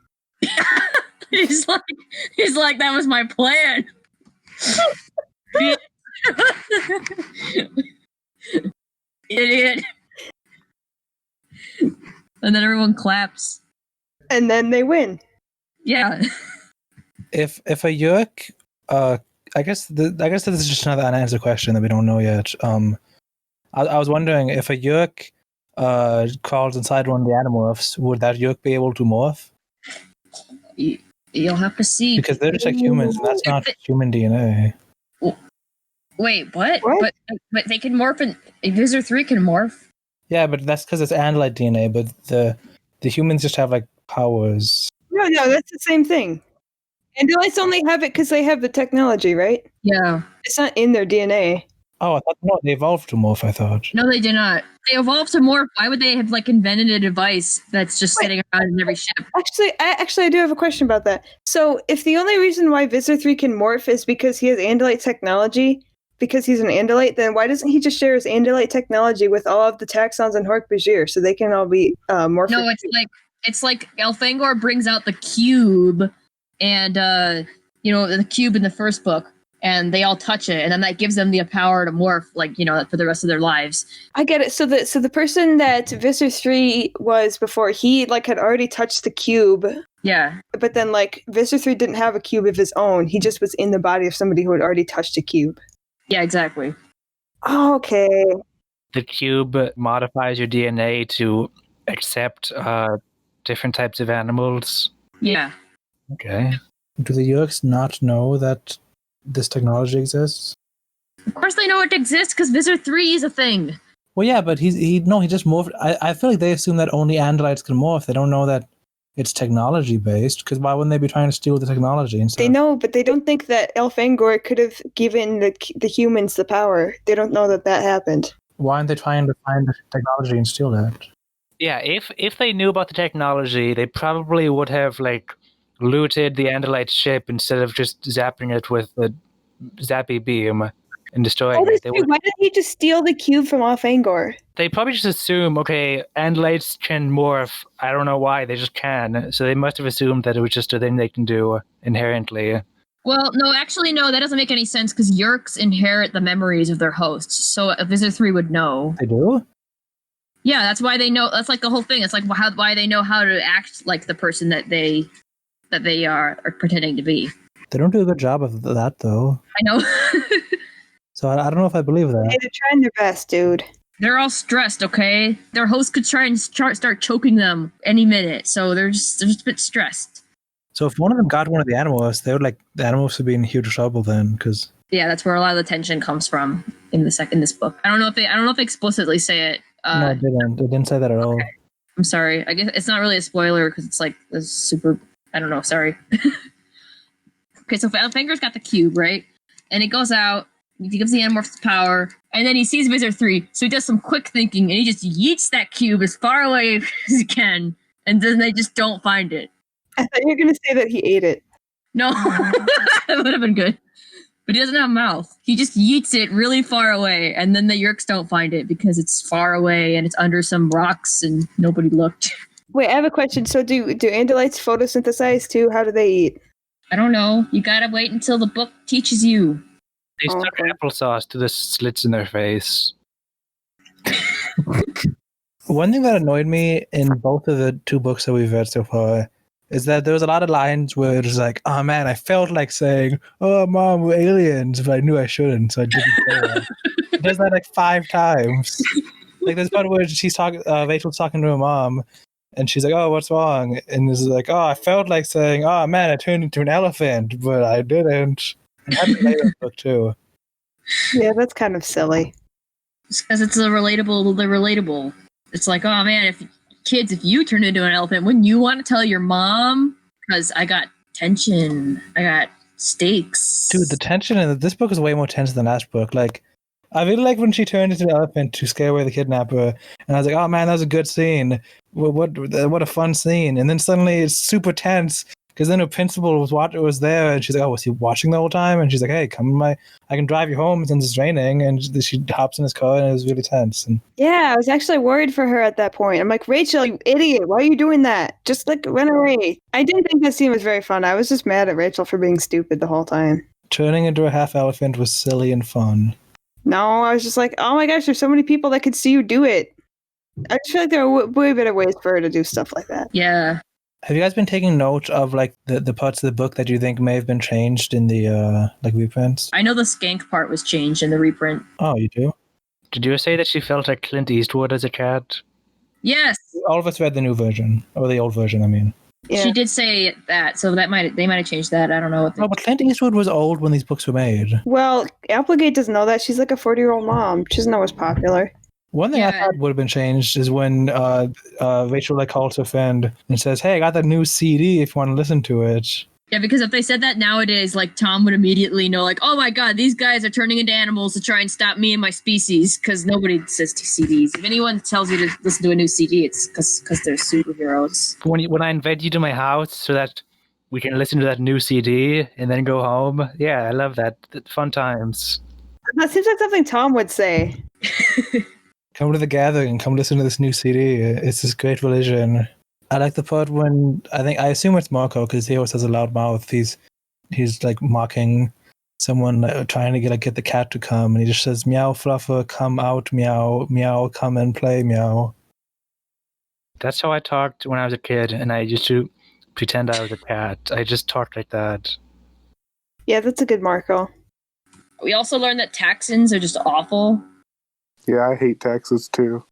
Speaker 4: He's like, that was my plan. Idiot. And then everyone claps.
Speaker 1: And then they win.
Speaker 4: Yeah.
Speaker 5: If a Yeerk, I guess this is just another unanswered question that we don't know yet. I was wondering if a Yeerk crawls inside one of the Animorphs, would that Yeerk be able to morph?
Speaker 4: You'll have to see.
Speaker 5: Because they're just like humans, and that's not human DNA.
Speaker 4: Wait, what?
Speaker 1: What?
Speaker 4: But they can morph, and Visor 3 can morph.
Speaker 5: Yeah, but that's because it's Andalite DNA, but the humans just have like powers.
Speaker 1: No, that's the same thing. Andalites only have it because they have the technology, right?
Speaker 4: Yeah.
Speaker 1: It's not in their DNA.
Speaker 5: Oh, I thought no, they evolved to morph, I thought.
Speaker 4: No, they did not. They evolved to morph. Why would they have like invented a device that's just sitting around in every ship?
Speaker 1: Actually, I do have a question about that. So, if the only reason why Visor 3 can morph is because he has Andalite technology, because he's an Andalite, then why doesn't he just share his Andalite technology with all of the Taxons and Hork-Bajir so they can all be morphed?
Speaker 4: No, it's like Elfangor brings out the cube, and the cube in the first book, and they all touch it, and then that gives them the power to morph, for the rest of their lives.
Speaker 1: I get it. So the person that Visor 3 was before, he had already touched the cube.
Speaker 4: Yeah.
Speaker 1: But then Visor 3 didn't have a cube of his own. He just was in the body of somebody who had already touched a cube.
Speaker 4: Yeah, exactly.
Speaker 1: Oh, okay.
Speaker 2: The cube modifies your DNA to accept different types of animals.
Speaker 4: Yeah.
Speaker 2: Okay.
Speaker 5: Do the Yeerks not know that this technology exists?
Speaker 4: Of course they know it exists because Visor 3 is a thing.
Speaker 5: Well, yeah, but he just morphed. I feel like they assume that only Andalites can morph. They don't know that it's technology based, because why wouldn't they be trying to steal the technology instead?
Speaker 1: They know, but they don't think that Elfangor could have given the humans the power. They don't know that happened.
Speaker 5: Why aren't they trying to find the technology and steal that?
Speaker 2: Yeah, if they knew about the technology, they probably would have looted the Andalite ship instead of just zapping it with the zappy beam and destroying it.
Speaker 1: Why didn't he just steal the cube from Elfangor?
Speaker 2: They probably just assume, okay, Andalites can morph. I don't know why, they just can. So they must have assumed that it was just a thing they can do inherently.
Speaker 4: Well, no, that doesn't make any sense because Yeerks inherit the memories of their hosts. So Visor 3 would know.
Speaker 5: They do?
Speaker 4: Yeah, that's why they know. That's the whole thing. It's why they know how to act like the person that they are pretending to be.
Speaker 5: They don't do a good job of that, though.
Speaker 4: I know.
Speaker 5: So I don't know if I believe that.
Speaker 1: Hey, they're trying their best, dude.
Speaker 4: They're all stressed, okay? Their host could try and start choking them any minute, so they're just a bit stressed.
Speaker 5: So if one of them got one of the Animorphs, the Animorphs would be in huge trouble then, because
Speaker 4: yeah, that's where a lot of the tension comes from in this book. I don't know if they explicitly say it.
Speaker 5: No, it didn't. It didn't say that at all.
Speaker 4: Okay. I'm sorry. I guess it's not really a spoiler because it's this super. I don't know. Sorry. Okay, so Elfangor's got the cube, right? And it goes out. He gives the Animorphs power, and then he sees Visor 3, so he does some quick thinking, and he just yeets that cube as far away as he can, and then they just don't find it.
Speaker 1: I thought you were going to say that he ate it.
Speaker 4: No, that would have been good. But he doesn't have a mouth. He just yeets it really far away, and then the Yeerks don't find it because it's far away, and it's under some rocks, and nobody looked.
Speaker 1: Wait, I have a question. So do Andalites photosynthesize too? How do they eat?
Speaker 4: I don't know. You gotta wait until the book teaches you.
Speaker 2: They stuck applesauce to the slits in their face.
Speaker 5: One thing that annoyed me in both of the two books that we've read so far is that there was a lot of lines where it was like, oh man, I felt like saying, oh mom, we're aliens, but I knew I shouldn't, so I didn't say that. It does that 5 times. Like there's part where she's talking, Rachel's talking to her mom, and she's like, "Oh, what's wrong?" And is like, "Oh, I felt like saying, oh man, I turned into an elephant, but I didn't." And that's later in the book too.
Speaker 1: Yeah, that's kind of silly.
Speaker 4: Because it's the relatable. It's like, oh man, if you turned into an elephant, wouldn't you want to tell your mom? Because I got tension, I got stakes.
Speaker 5: Dude, the tension in this book is way more tense than last book. Like, I really like when she turned into an elephant to scare away the kidnapper, and I was like, "Oh man, that was a good scene. What a fun scene!" And then suddenly it's super tense because then her principal was there, and she's like, "Oh, was he watching the whole time?" And she's like, "Hey, I can drive you home since it's raining." And she hops in his car, and it was really tense. And
Speaker 1: Yeah, I was actually worried for her at that point. I'm like, Rachel, you idiot! Why are you doing that? Just like run away. I didn't think that scene was very fun. I was just mad at Rachel for being stupid the whole time.
Speaker 5: turning into a half elephant was silly and fun.
Speaker 1: No, I was just like, oh my gosh, there's so many people that could see you do it. I just feel like there are way better ways for her to do stuff like that.
Speaker 4: Yeah.
Speaker 5: Have you guys been taking note of like the parts of the book that you think may have been changed in the like reprints?
Speaker 4: I know the skank part was changed in the reprint.
Speaker 5: Oh, you do?
Speaker 2: Did you say that she felt like Clint Eastwood as a cat?
Speaker 4: Yes.
Speaker 5: All of us read the new version, or the old version, I mean.
Speaker 1: Yeah.
Speaker 4: She did say that, so they might have changed that. I don't know what
Speaker 5: No, but Clint Eastwood was old when these books were made.
Speaker 1: Well, Applegate doesn't know that. She's like a 40-year-old mom. She doesn't know what's popular.
Speaker 5: One thing I
Speaker 4: Yeah.
Speaker 5: thought would have been changed is when Rachel like calls her friend and says, "Hey, I got that new CD if you want to listen to it."
Speaker 4: Yeah, because if they said that nowadays, like Tom would immediately know, like, oh my god, these guys are turning into animals to try and stop me and my species. Because nobody says to CDs. If anyone tells you to listen to a new CD, it's because they're superheroes.
Speaker 2: When I invite you to my house so that we can listen to that new CD and then go home. Yeah, I love that. Fun times.
Speaker 1: That seems like something Tom would say.
Speaker 5: Come to the gathering, come listen to this new CD. It's this great religion. I like the part when I assume it's Marco because he always has a loud mouth. He's like mocking someone trying to get the cat to come, and he just says, "Meow, Fluffer, come out, meow, meow, come and play, meow."
Speaker 2: That's how I talked when I was a kid, and I used to pretend I was a cat. I just talked like that.
Speaker 1: Yeah, that's a good Marco.
Speaker 4: We also learned that Taxons are just awful
Speaker 3: Yeah, I hate taxes too.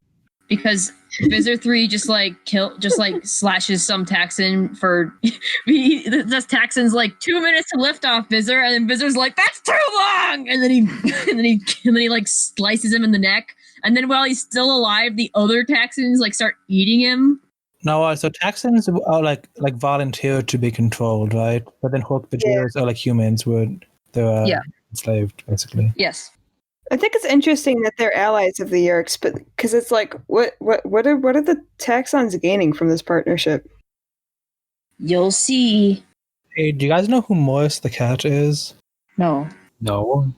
Speaker 4: because Visor 3 just slashes some Taxon for this Taxon's like 2 minutes to lift off Visor, and then Visor's like, that's too long, and then he like slices him in the neck, and then while he's still alive, the other Taxons like start eating him.
Speaker 5: No, so Taxons are like volunteer to be controlled, right? But then Hawk Bajillas are like humans, where they're enslaved, basically.
Speaker 4: Yes.
Speaker 1: I think it's interesting that they're allies of the Yeerks, but because it's like, what are the Taxons gaining from this partnership?
Speaker 4: You'll see.
Speaker 5: Hey, do you guys know who Morris the cat is?
Speaker 4: No.
Speaker 2: No.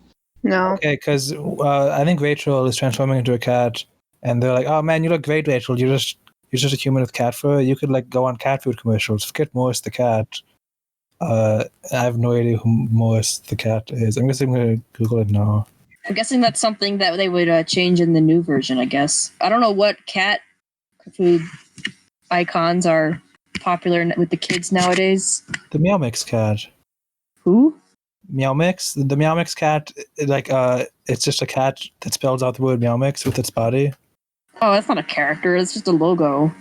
Speaker 1: No.
Speaker 5: Okay, because I think Rachel is transforming into a cat, and they're like, "Oh man, you look great, Rachel. You're just a human with cat fur. You could like go on cat food commercials. Forget Morris the cat." I have no idea who Morris the cat is. I'm guessing I'm gonna Google it now.
Speaker 4: I'm guessing that's something that they would change in the new version, I guess. I don't know what cat food icons are popular with the kids nowadays.
Speaker 5: The Meow Mix cat.
Speaker 4: Who?
Speaker 5: Meow Mix. The Meow Mix cat, it's just a cat that spells out the word Meow Mix with its body.
Speaker 4: Oh, that's not a character. It's just a logo.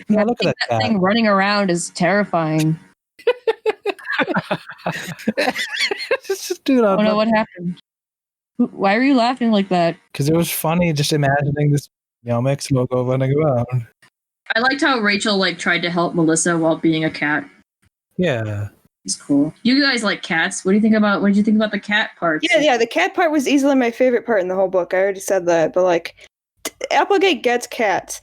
Speaker 5: Yeah, look at that cat.
Speaker 4: Thing running around is terrifying.
Speaker 5: Dude,
Speaker 4: I don't know what happened. Why are you laughing like that?
Speaker 5: Because it was funny just imagining this Meow Mix logo running around.
Speaker 4: I liked how Rachel tried to help Melissa while being a cat.
Speaker 5: Yeah.
Speaker 4: It's cool. You guys like cats. What did you think about the cat parts?
Speaker 1: Yeah, the cat part was easily my favorite part in the whole book. I already said that, but like, Applegate gets cats.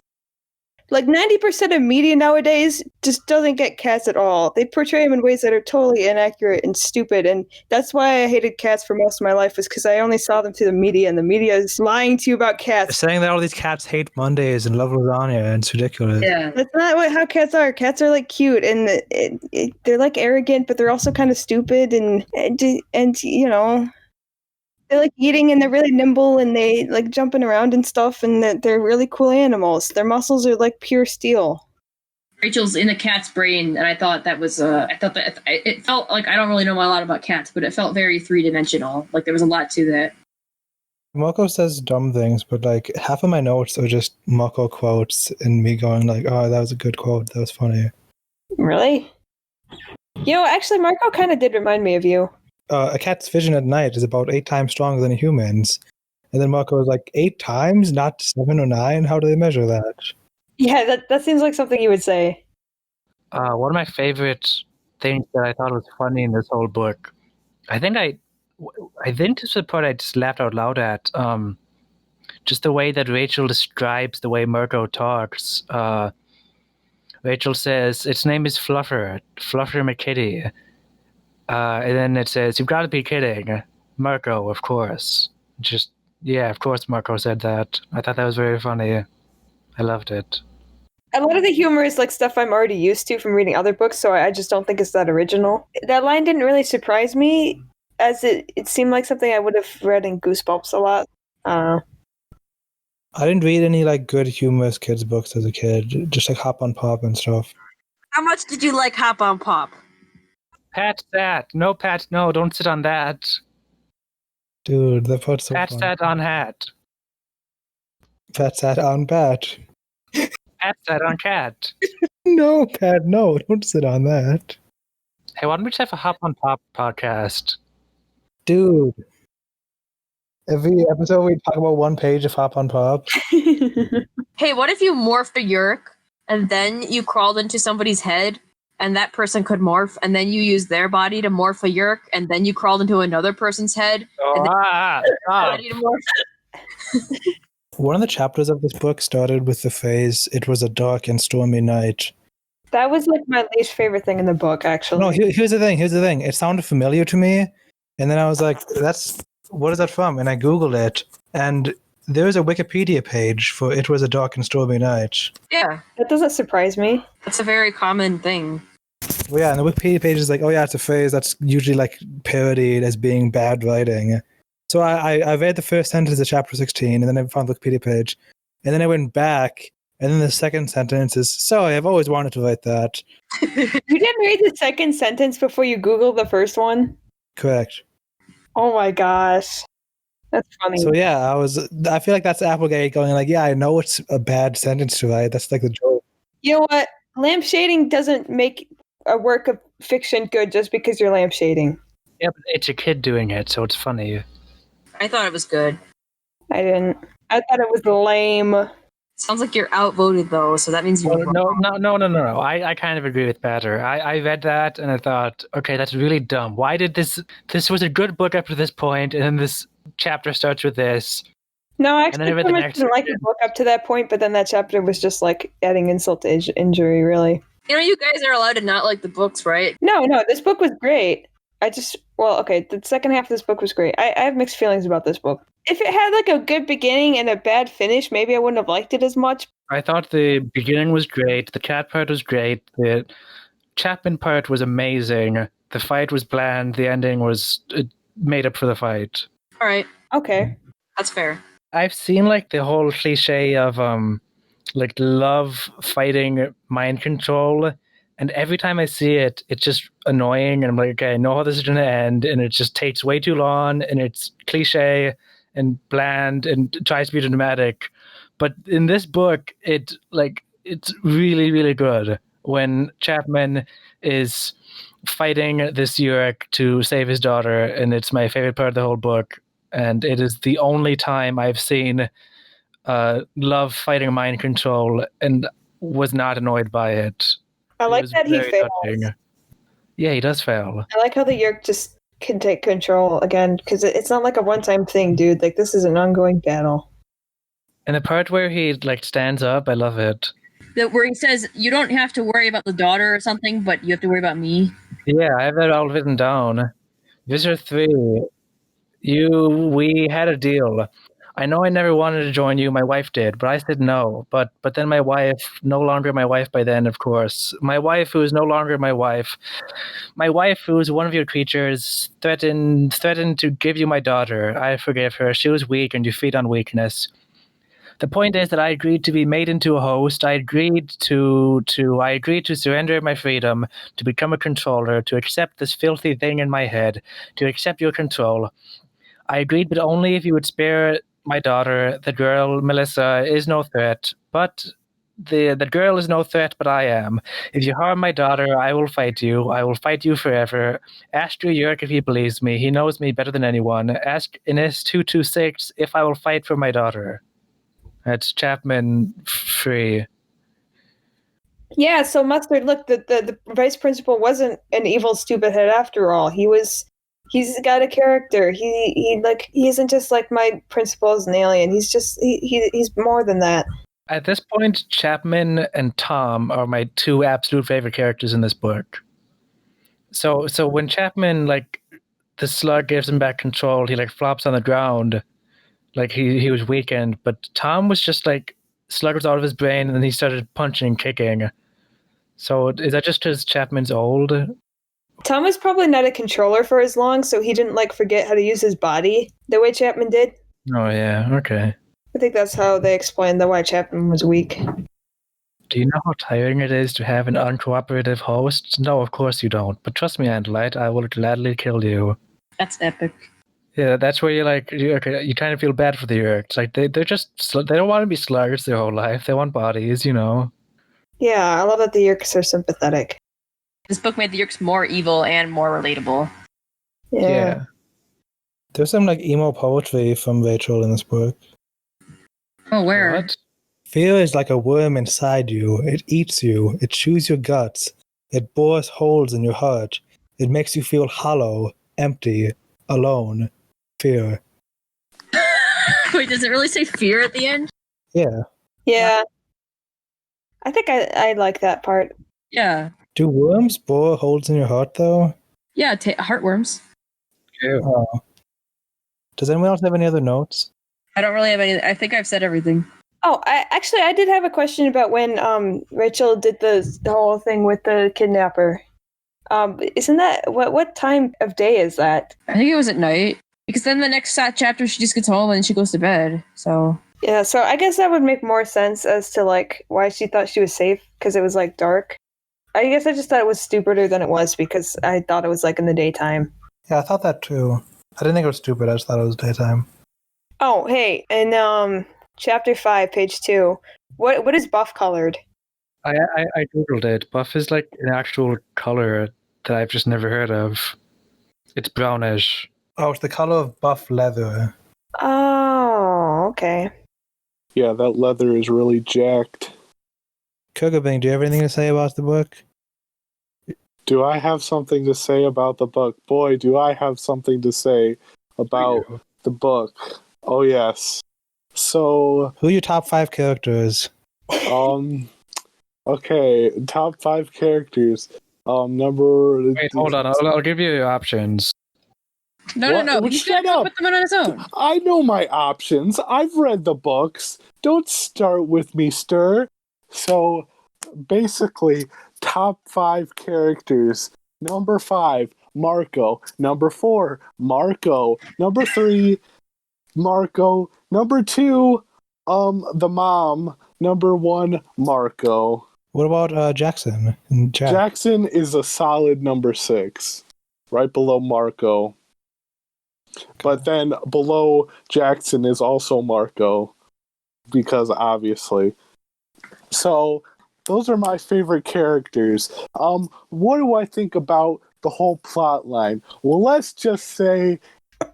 Speaker 1: Like 90% of media nowadays just doesn't get cats at all. They portray them in ways that are totally inaccurate and stupid, and that's why I hated cats for most of my life, was because I only saw them through the media, and the media is lying to you about
Speaker 5: They're
Speaker 1: cats.
Speaker 5: saying that all these cats hate Mondays and love lasagna, and it's ridiculous.
Speaker 4: Yeah.
Speaker 1: That's not how cats are. Cats are like cute, and they're like arrogant, but they're also kind of stupid, and you know, they're like eating, and they're really nimble, and they like jumping around and stuff, and they're really cool animals. Their muscles are like pure steel.
Speaker 4: Rachel's in a cat's brain, and I thought that was it felt like, I don't really know a lot about cats, but it felt very 3-dimensional. Like there was a lot to that.
Speaker 5: Mako says dumb things, but like half of my notes are just Mako quotes and me going like, "Oh, that was a good quote. That was funny."
Speaker 1: Really? Actually, Marco kind of did remind me of you.
Speaker 5: A cat's vision at night is about 8 times stronger than a human's. And then Mako was like, 8 times, not 7 or 9? How do they measure that?
Speaker 1: Yeah, that seems like something you would say.
Speaker 2: One of my favorite things that I thought was funny in this whole book, I think this is the part I just laughed out loud at. Just the way that Rachel describes the way Mirko talks. Rachel says, its name is Fluffer McKitty. And then it says, you've got to be kidding. Mirko, of course. Of course Mirko said that. I thought that was very funny. I loved it.
Speaker 1: A lot of the humor is like stuff I'm already used to from reading other books, so I just don't think it's that original. That line didn't really surprise me, as it seemed like something I would have read in Goosebumps a lot.
Speaker 5: I didn't read any like good humorous kids books as a kid, just like Hop on Pop and stuff.
Speaker 6: How much did you like Hop on Pop?
Speaker 2: Pat that. No, Pat, no, don't sit on that.
Speaker 5: Dude, that part's so
Speaker 2: Pat
Speaker 5: fun.
Speaker 2: sat on hat.
Speaker 5: Pat sat on Pat.
Speaker 2: Pat sat on cat.
Speaker 5: No, Pat, no, don't sit on that.
Speaker 2: Hey, why don't we just have a Hop on Pop podcast?
Speaker 5: Dude. Every episode we talk about one page of Hop on Pop.
Speaker 6: Hey, what if you morphed a Yerk and then you crawled into somebody's head and that person could morph, and then you used their body to morph a Yerk, and then you crawled into another person's head and then body to morph?
Speaker 5: One of the chapters of this book started with the phrase, "It was a dark and stormy night."
Speaker 1: That was like my least favorite thing in the book, actually.
Speaker 5: No, here's the thing. It sounded familiar to me, and then I was like, what is that from? And I Googled it, and there's a Wikipedia page for "It was a dark and stormy night."
Speaker 6: Yeah,
Speaker 1: That doesn't surprise me.
Speaker 6: that's a very common thing.
Speaker 5: Well, yeah, and the Wikipedia page is like, oh yeah, it's a phrase that's usually like parodied as being bad writing. So I read the first sentence of chapter 16, and then I found the Wikipedia page, and then I went back, and then the second sentence is, sorry, I've always wanted to write that.
Speaker 1: You didn't read the second sentence before you Googled the first one?
Speaker 5: Correct.
Speaker 1: Oh my gosh. That's funny.
Speaker 5: So yeah, I feel like that's Applegate going like, yeah, I know it's a bad sentence to write. That's like the joke.
Speaker 1: You know what? Lampshading doesn't make a work of fiction good just because you're lampshading.
Speaker 2: Yeah, but it's a kid doing it, so it's funny.
Speaker 6: I thought it was good.
Speaker 1: I didn't. I thought it was lame.
Speaker 6: Sounds like you're outvoted though, so that means you're
Speaker 2: No. I kind of agree with Batter. I read that and I thought, okay, that's really dumb. Why did this was a good book up to this point, and then this chapter starts with this.
Speaker 1: No, I actually
Speaker 2: I read
Speaker 1: pretty
Speaker 2: the
Speaker 1: much
Speaker 2: next
Speaker 1: didn't like the book up to that point, but then that chapter was just like adding insult to injury, really.
Speaker 6: You know, you guys are allowed to not like the books, right?
Speaker 1: No, this book was great. The second half of this book was great. I have mixed feelings about this book. If it had like a good beginning and a bad finish, maybe I wouldn't have liked it as much.
Speaker 2: I thought the beginning was great. The cat part was great. The Chapman part was amazing. The fight was bland. The ending was made up for the fight.
Speaker 6: All right,
Speaker 1: Okay.
Speaker 6: that's fair.
Speaker 2: I've seen like the whole cliche of like love fighting mind control, and every time I see it, it's just annoying, and I'm like, okay, I know how this is gonna end, and it just takes way too long, and it's cliche and bland and tries to be dramatic. But in this book, it's really, really good when Chapman is fighting this Uruk to save his daughter, and it's my favorite part of the whole book. And it is the only time I've seen love fighting mind control and was not annoyed by it.
Speaker 1: I like that he fails.
Speaker 2: Touching. Yeah, he does fail.
Speaker 1: I like how the Yerk just can take control again, because it's not like a one-time thing, dude. Like, this is an ongoing battle.
Speaker 2: And the part where he like stands up, I love it.
Speaker 4: Where he says, you don't have to worry about the daughter or something, but you have to worry about me.
Speaker 2: Yeah, I have that all written down. Visor 3, we had a deal. I know I never wanted to join you, my wife did, but I said no. But then my wife, no longer my wife by then, of course. My wife, who is no longer my wife who is one of your creatures, threatened to give you my daughter. I forgave her. She was weak, and you feed on weakness. The point is that I agreed to be made into a host. I agreed to surrender my freedom, to become a controller, to accept this filthy thing in my head, to accept your control. I agreed, but only if you would spare my daughter. The girl, Melissa, is no threat, but the girl is no threat, but I am. If you harm my daughter, I will fight you. I will fight you forever. Ask Drew York if he believes me. He knows me better than anyone. Ask Ines 226 if I will fight for my daughter. That's Chapman free.
Speaker 1: Yeah, so Mustard, look, the vice principal wasn't an evil stupid head after all. He's got a character. He isn't just like my principal is an alien. He's more than that.
Speaker 2: At this point, Chapman and Tom are my two absolute favorite characters in this book. So when Chapman, like, the slug gives him back control, he like flops on the ground, like he was weakened. But Tom was just like, slug was out of his brain, and then he started punching and kicking. So is that just because Chapman's old?
Speaker 1: Tom was probably not a controller for as long, so he didn't like forget how to use his body the way Chapman did.
Speaker 2: Oh yeah, okay.
Speaker 1: I think that's how they explained why Chapman was weak.
Speaker 2: Do you know how tiring it is to have an uncooperative host? No, of course you don't. But trust me, Andalite, I will gladly kill you.
Speaker 4: That's epic.
Speaker 2: Yeah, that's where you kind of feel bad for the Yeerks. Like they don't want to be sluggers their whole life. They want bodies, you know.
Speaker 1: Yeah, I love that the Yeerks are sympathetic.
Speaker 4: This book made the Yeerks more evil and more relatable.
Speaker 1: Yeah.
Speaker 5: There's some like emo poetry from Rachel in this book.
Speaker 4: Oh, where?
Speaker 2: What?
Speaker 5: Fear is like a worm inside you. It eats you. It chews your guts. It bores holes in your heart. It makes you feel hollow, empty, alone. Fear.
Speaker 4: Wait, does it really say fear at the end?
Speaker 5: Yeah.
Speaker 1: Yeah. I think I like that part.
Speaker 4: Yeah.
Speaker 5: Do worms bore holes in your heart, though?
Speaker 4: Yeah, heartworms.
Speaker 5: Oh. Does anyone else have any other notes?
Speaker 4: I don't really have any. I think I've said everything.
Speaker 1: Oh, I did have a question about when Rachel did the whole thing with the kidnapper. Isn't that what time of day is that?
Speaker 4: I think it was at night. Because then the next chapter she just gets home and she goes to bed. So
Speaker 1: Yeah, so I guess that would make more sense as to like why she thought she was safe, because it was like dark. I guess I just thought it was stupider than it was because I thought it was like in the daytime.
Speaker 5: Yeah, I thought that too. I didn't think it was stupid. I just thought it was daytime.
Speaker 1: Oh, hey, in chapter 5, page 2, what is buff colored?
Speaker 2: I googled it. Buff is like an actual color that I've just never heard of. It's brownish.
Speaker 5: Oh, it's the color of buff leather.
Speaker 1: Oh, okay.
Speaker 3: Yeah, that leather is really jacked.
Speaker 5: Kurger Bing, do you have anything to say about the book?
Speaker 3: Do I have something to say about the book? Boy, do I have something to say about the book. Oh, yes. So,
Speaker 5: Who are your top 5 characters?
Speaker 3: okay, top 5 characters. Number...
Speaker 2: Wait, hold on. I'll give you options.
Speaker 4: No.
Speaker 3: Well,
Speaker 4: He's
Speaker 3: shut
Speaker 4: gonna
Speaker 3: up.
Speaker 4: put them on his own.
Speaker 3: I know my options. I've read the books. Don't start with me, stir. So, basically, top 5 characters. Number 5, Marco. Number 4, Marco. Number 3, Marco. Number 2, the mom. Number 1, Marco.
Speaker 5: What about Jackson? And Jack?
Speaker 3: Jackson is a solid number 6, right below Marco. But then below Jackson is also Marco, because obviously. So those are my favorite characters. What do I think about the whole plot line? Well, let's just say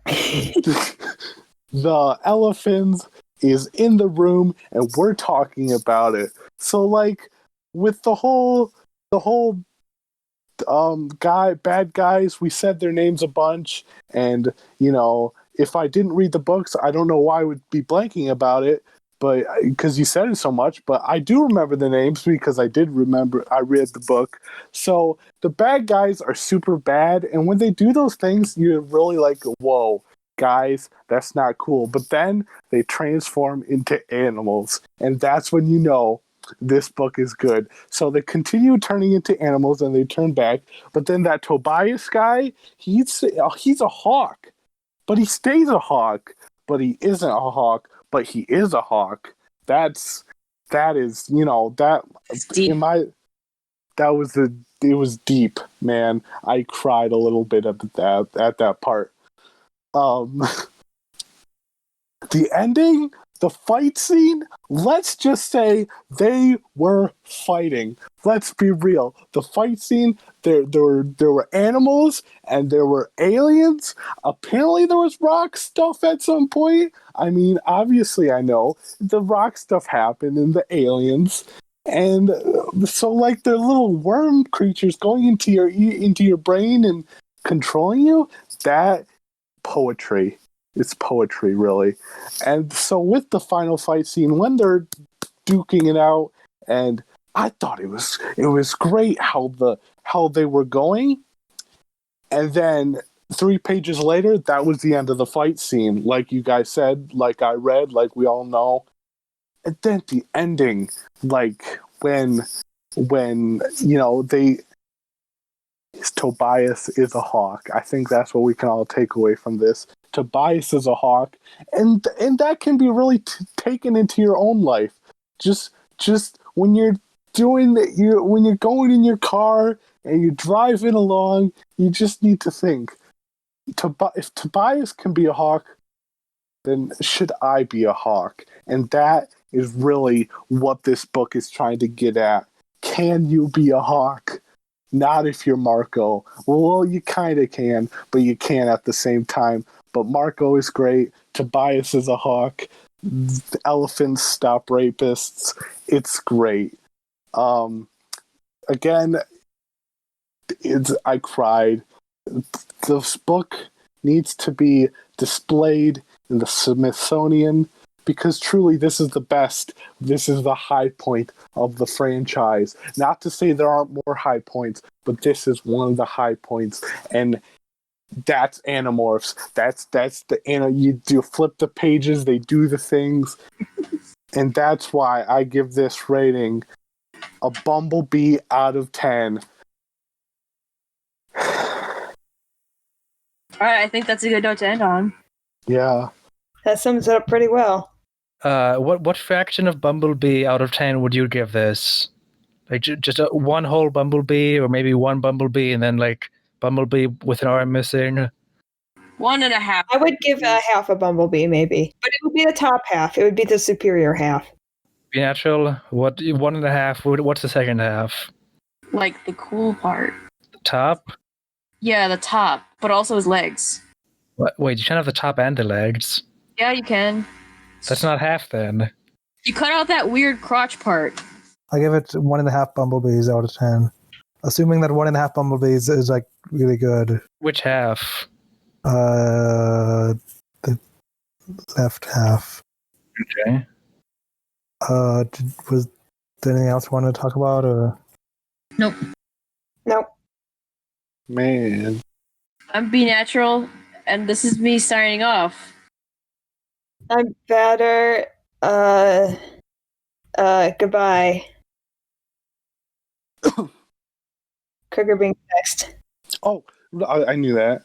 Speaker 3: the elephant is in the room and we're talking about it. So like with the whole bad guys, we said their names a bunch, and you know, if I didn't read the books, I don't know why I would be blanking about it, but because you said it so much. But I do remember the names because I did remember, I read the book. So the bad guys are super bad, and when they do those things, you're really like, whoa, guys, that's not cool. But then they transform into animals, and that's when you know this book is good. So they continue turning into animals and they turn back. But then that Tobias guy, he's a hawk. But he stays a hawk. But he isn't a hawk. But he is a hawk. That is, you know, that
Speaker 4: Deep.
Speaker 3: it was deep, man. I cried a little bit at that part. the ending, the fight scene, let's just say they were fighting. Let's be real. The fight scene, there were animals and there were aliens. Apparently there was rock stuff at some point. I mean, obviously I know the rock stuff happened and the aliens. And so like they're little worm creatures going into your brain and controlling you. That poetry. It's poetry, really. And so with the final fight scene, when they're duking it out, and I thought it was great how they were going. And then 3 pages later, that was the end of the fight scene. Like you guys said, like I read, like we all know. And then the ending, like when Tobias is a hawk. I think that's what we can all take away from this. Tobias is a hawk, and that can be really taken into your own life. Just when you're doing that, when you're going in your car and you're driving along, you just need to think. If Tobias can be a hawk, then should I be a hawk? And that is really what this book is trying to get at. Can you be a hawk? Not if you're Marco. Well, you kind of can, but you can't at the same time. But Marco is great. Tobias is a hawk. Elephants stop rapists. It's great. Again, I cried. This book needs to be displayed in the Smithsonian because truly this is the best. This is the high point of the franchise. Not to say there aren't more high points, but this is one of the high points. And that's Animorphs. That's the you flip the pages, they do the things. And that's why I give this rating a Bumblebee out of 10.
Speaker 6: All right, I think that's a good note to end on.
Speaker 3: Yeah.
Speaker 1: That sums it up pretty well.
Speaker 2: What fraction of Bumblebee out of 10 would you give this? Like just one whole Bumblebee, or maybe one Bumblebee and then like Bumblebee with an arm missing?
Speaker 6: 1.5.
Speaker 1: I would give a half a Bumblebee, maybe. But it would be the top half. It would be the superior half.
Speaker 2: Be natural. What 1.5? What's the second half?
Speaker 6: Like the cool part.
Speaker 2: The top?
Speaker 6: Yeah, the top, but also his legs.
Speaker 2: What? Wait, you can't have the top and the legs.
Speaker 6: Yeah, you can.
Speaker 2: That's not half then.
Speaker 6: You cut out that weird crotch part.
Speaker 5: I give it 1.5 Bumblebees out of 10. Assuming that 1.5 Bumblebees is like really good.
Speaker 2: Which half?
Speaker 5: The left half.
Speaker 2: Okay.
Speaker 5: Was there anything else you wanted to talk about, or?
Speaker 6: Nope.
Speaker 1: Nope.
Speaker 3: Man.
Speaker 6: I'm Be Natural, and this is me signing off.
Speaker 1: I'm better. Goodbye. Kurger Bing next.
Speaker 3: Oh, I knew that.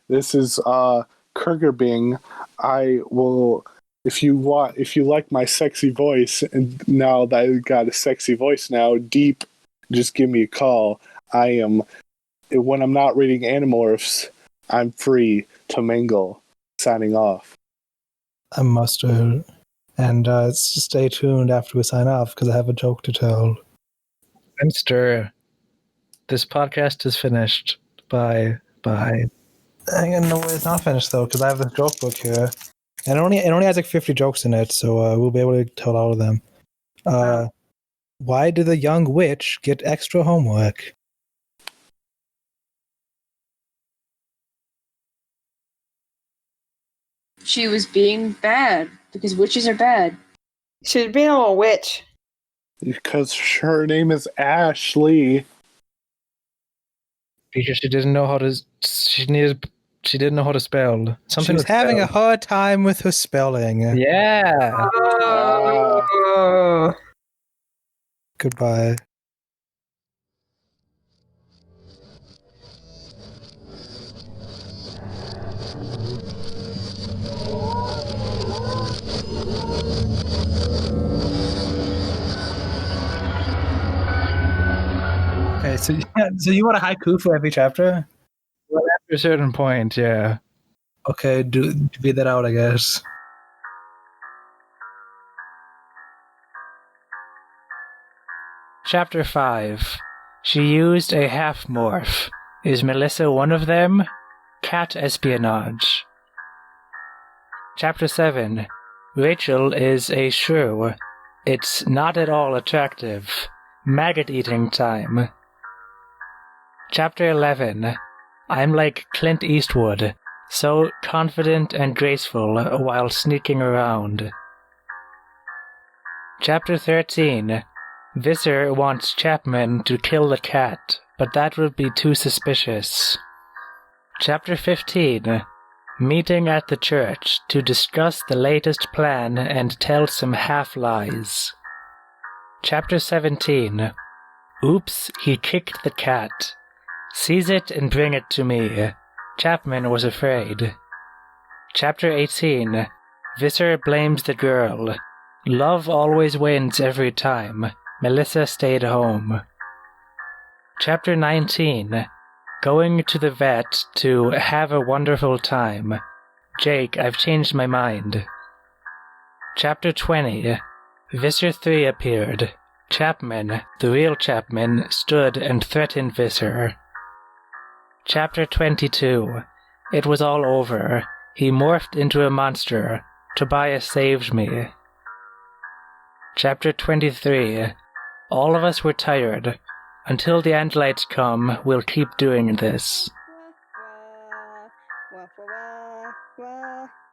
Speaker 3: This is Kurger Bing. I will, if you like my sexy voice, and now that I got a sexy voice now, deep, just give me a call. When I'm not reading Animorphs, I'm free to mingle. Signing off.
Speaker 5: I'm Mustard. And stay tuned after we sign off, because I have a joke to tell.
Speaker 2: Finster, this podcast is finished. Bye.
Speaker 5: Hang on, no, it's not finished though, because I have the joke book here, and it only has like 50 jokes in it, so we'll be able to tell all of them. Why did the young witch get extra homework?
Speaker 6: She was being bad, because witches are bad.
Speaker 1: She's being a little witch.
Speaker 3: Because her name is Ashley.
Speaker 2: Because she didn't know how to. She didn't know how to spell.
Speaker 5: She was having a hard time with her spelling.
Speaker 2: Yeah.
Speaker 1: Oh.
Speaker 5: Goodbye. Okay, so you want a haiku for every chapter?
Speaker 2: Well, after a certain point, yeah.
Speaker 5: Okay, read that out, I guess.
Speaker 2: Chapter 5. She used a half-morph. Is Melissa one of them? Cat espionage. Chapter 7. Rachel is a shrew. It's not at all attractive. Maggot-eating time. Chapter 11. I'm like Clint Eastwood, so confident and graceful while sneaking around. Chapter 13. Visser wants Chapman to kill the cat, but that would be too suspicious. Chapter 15. Meeting at the church to discuss the latest plan and tell some half-lies. Chapter 17. Oops, he kicked the cat. Seize it and bring it to me. Chapman was afraid. Chapter 18. Visser blames the girl. Love always wins every time. Melissa stayed home. Chapter 19. Going to the vet to have a wonderful time. Jake, I've changed my mind. Chapter 20. Visser 3 appeared. Chapman, the real Chapman, stood and threatened Visser. Chapter 22. It was all over. He morphed into a monster. Tobias saved me. Chapter 23. All of us were tired. Until the Andalites come, we'll keep doing this.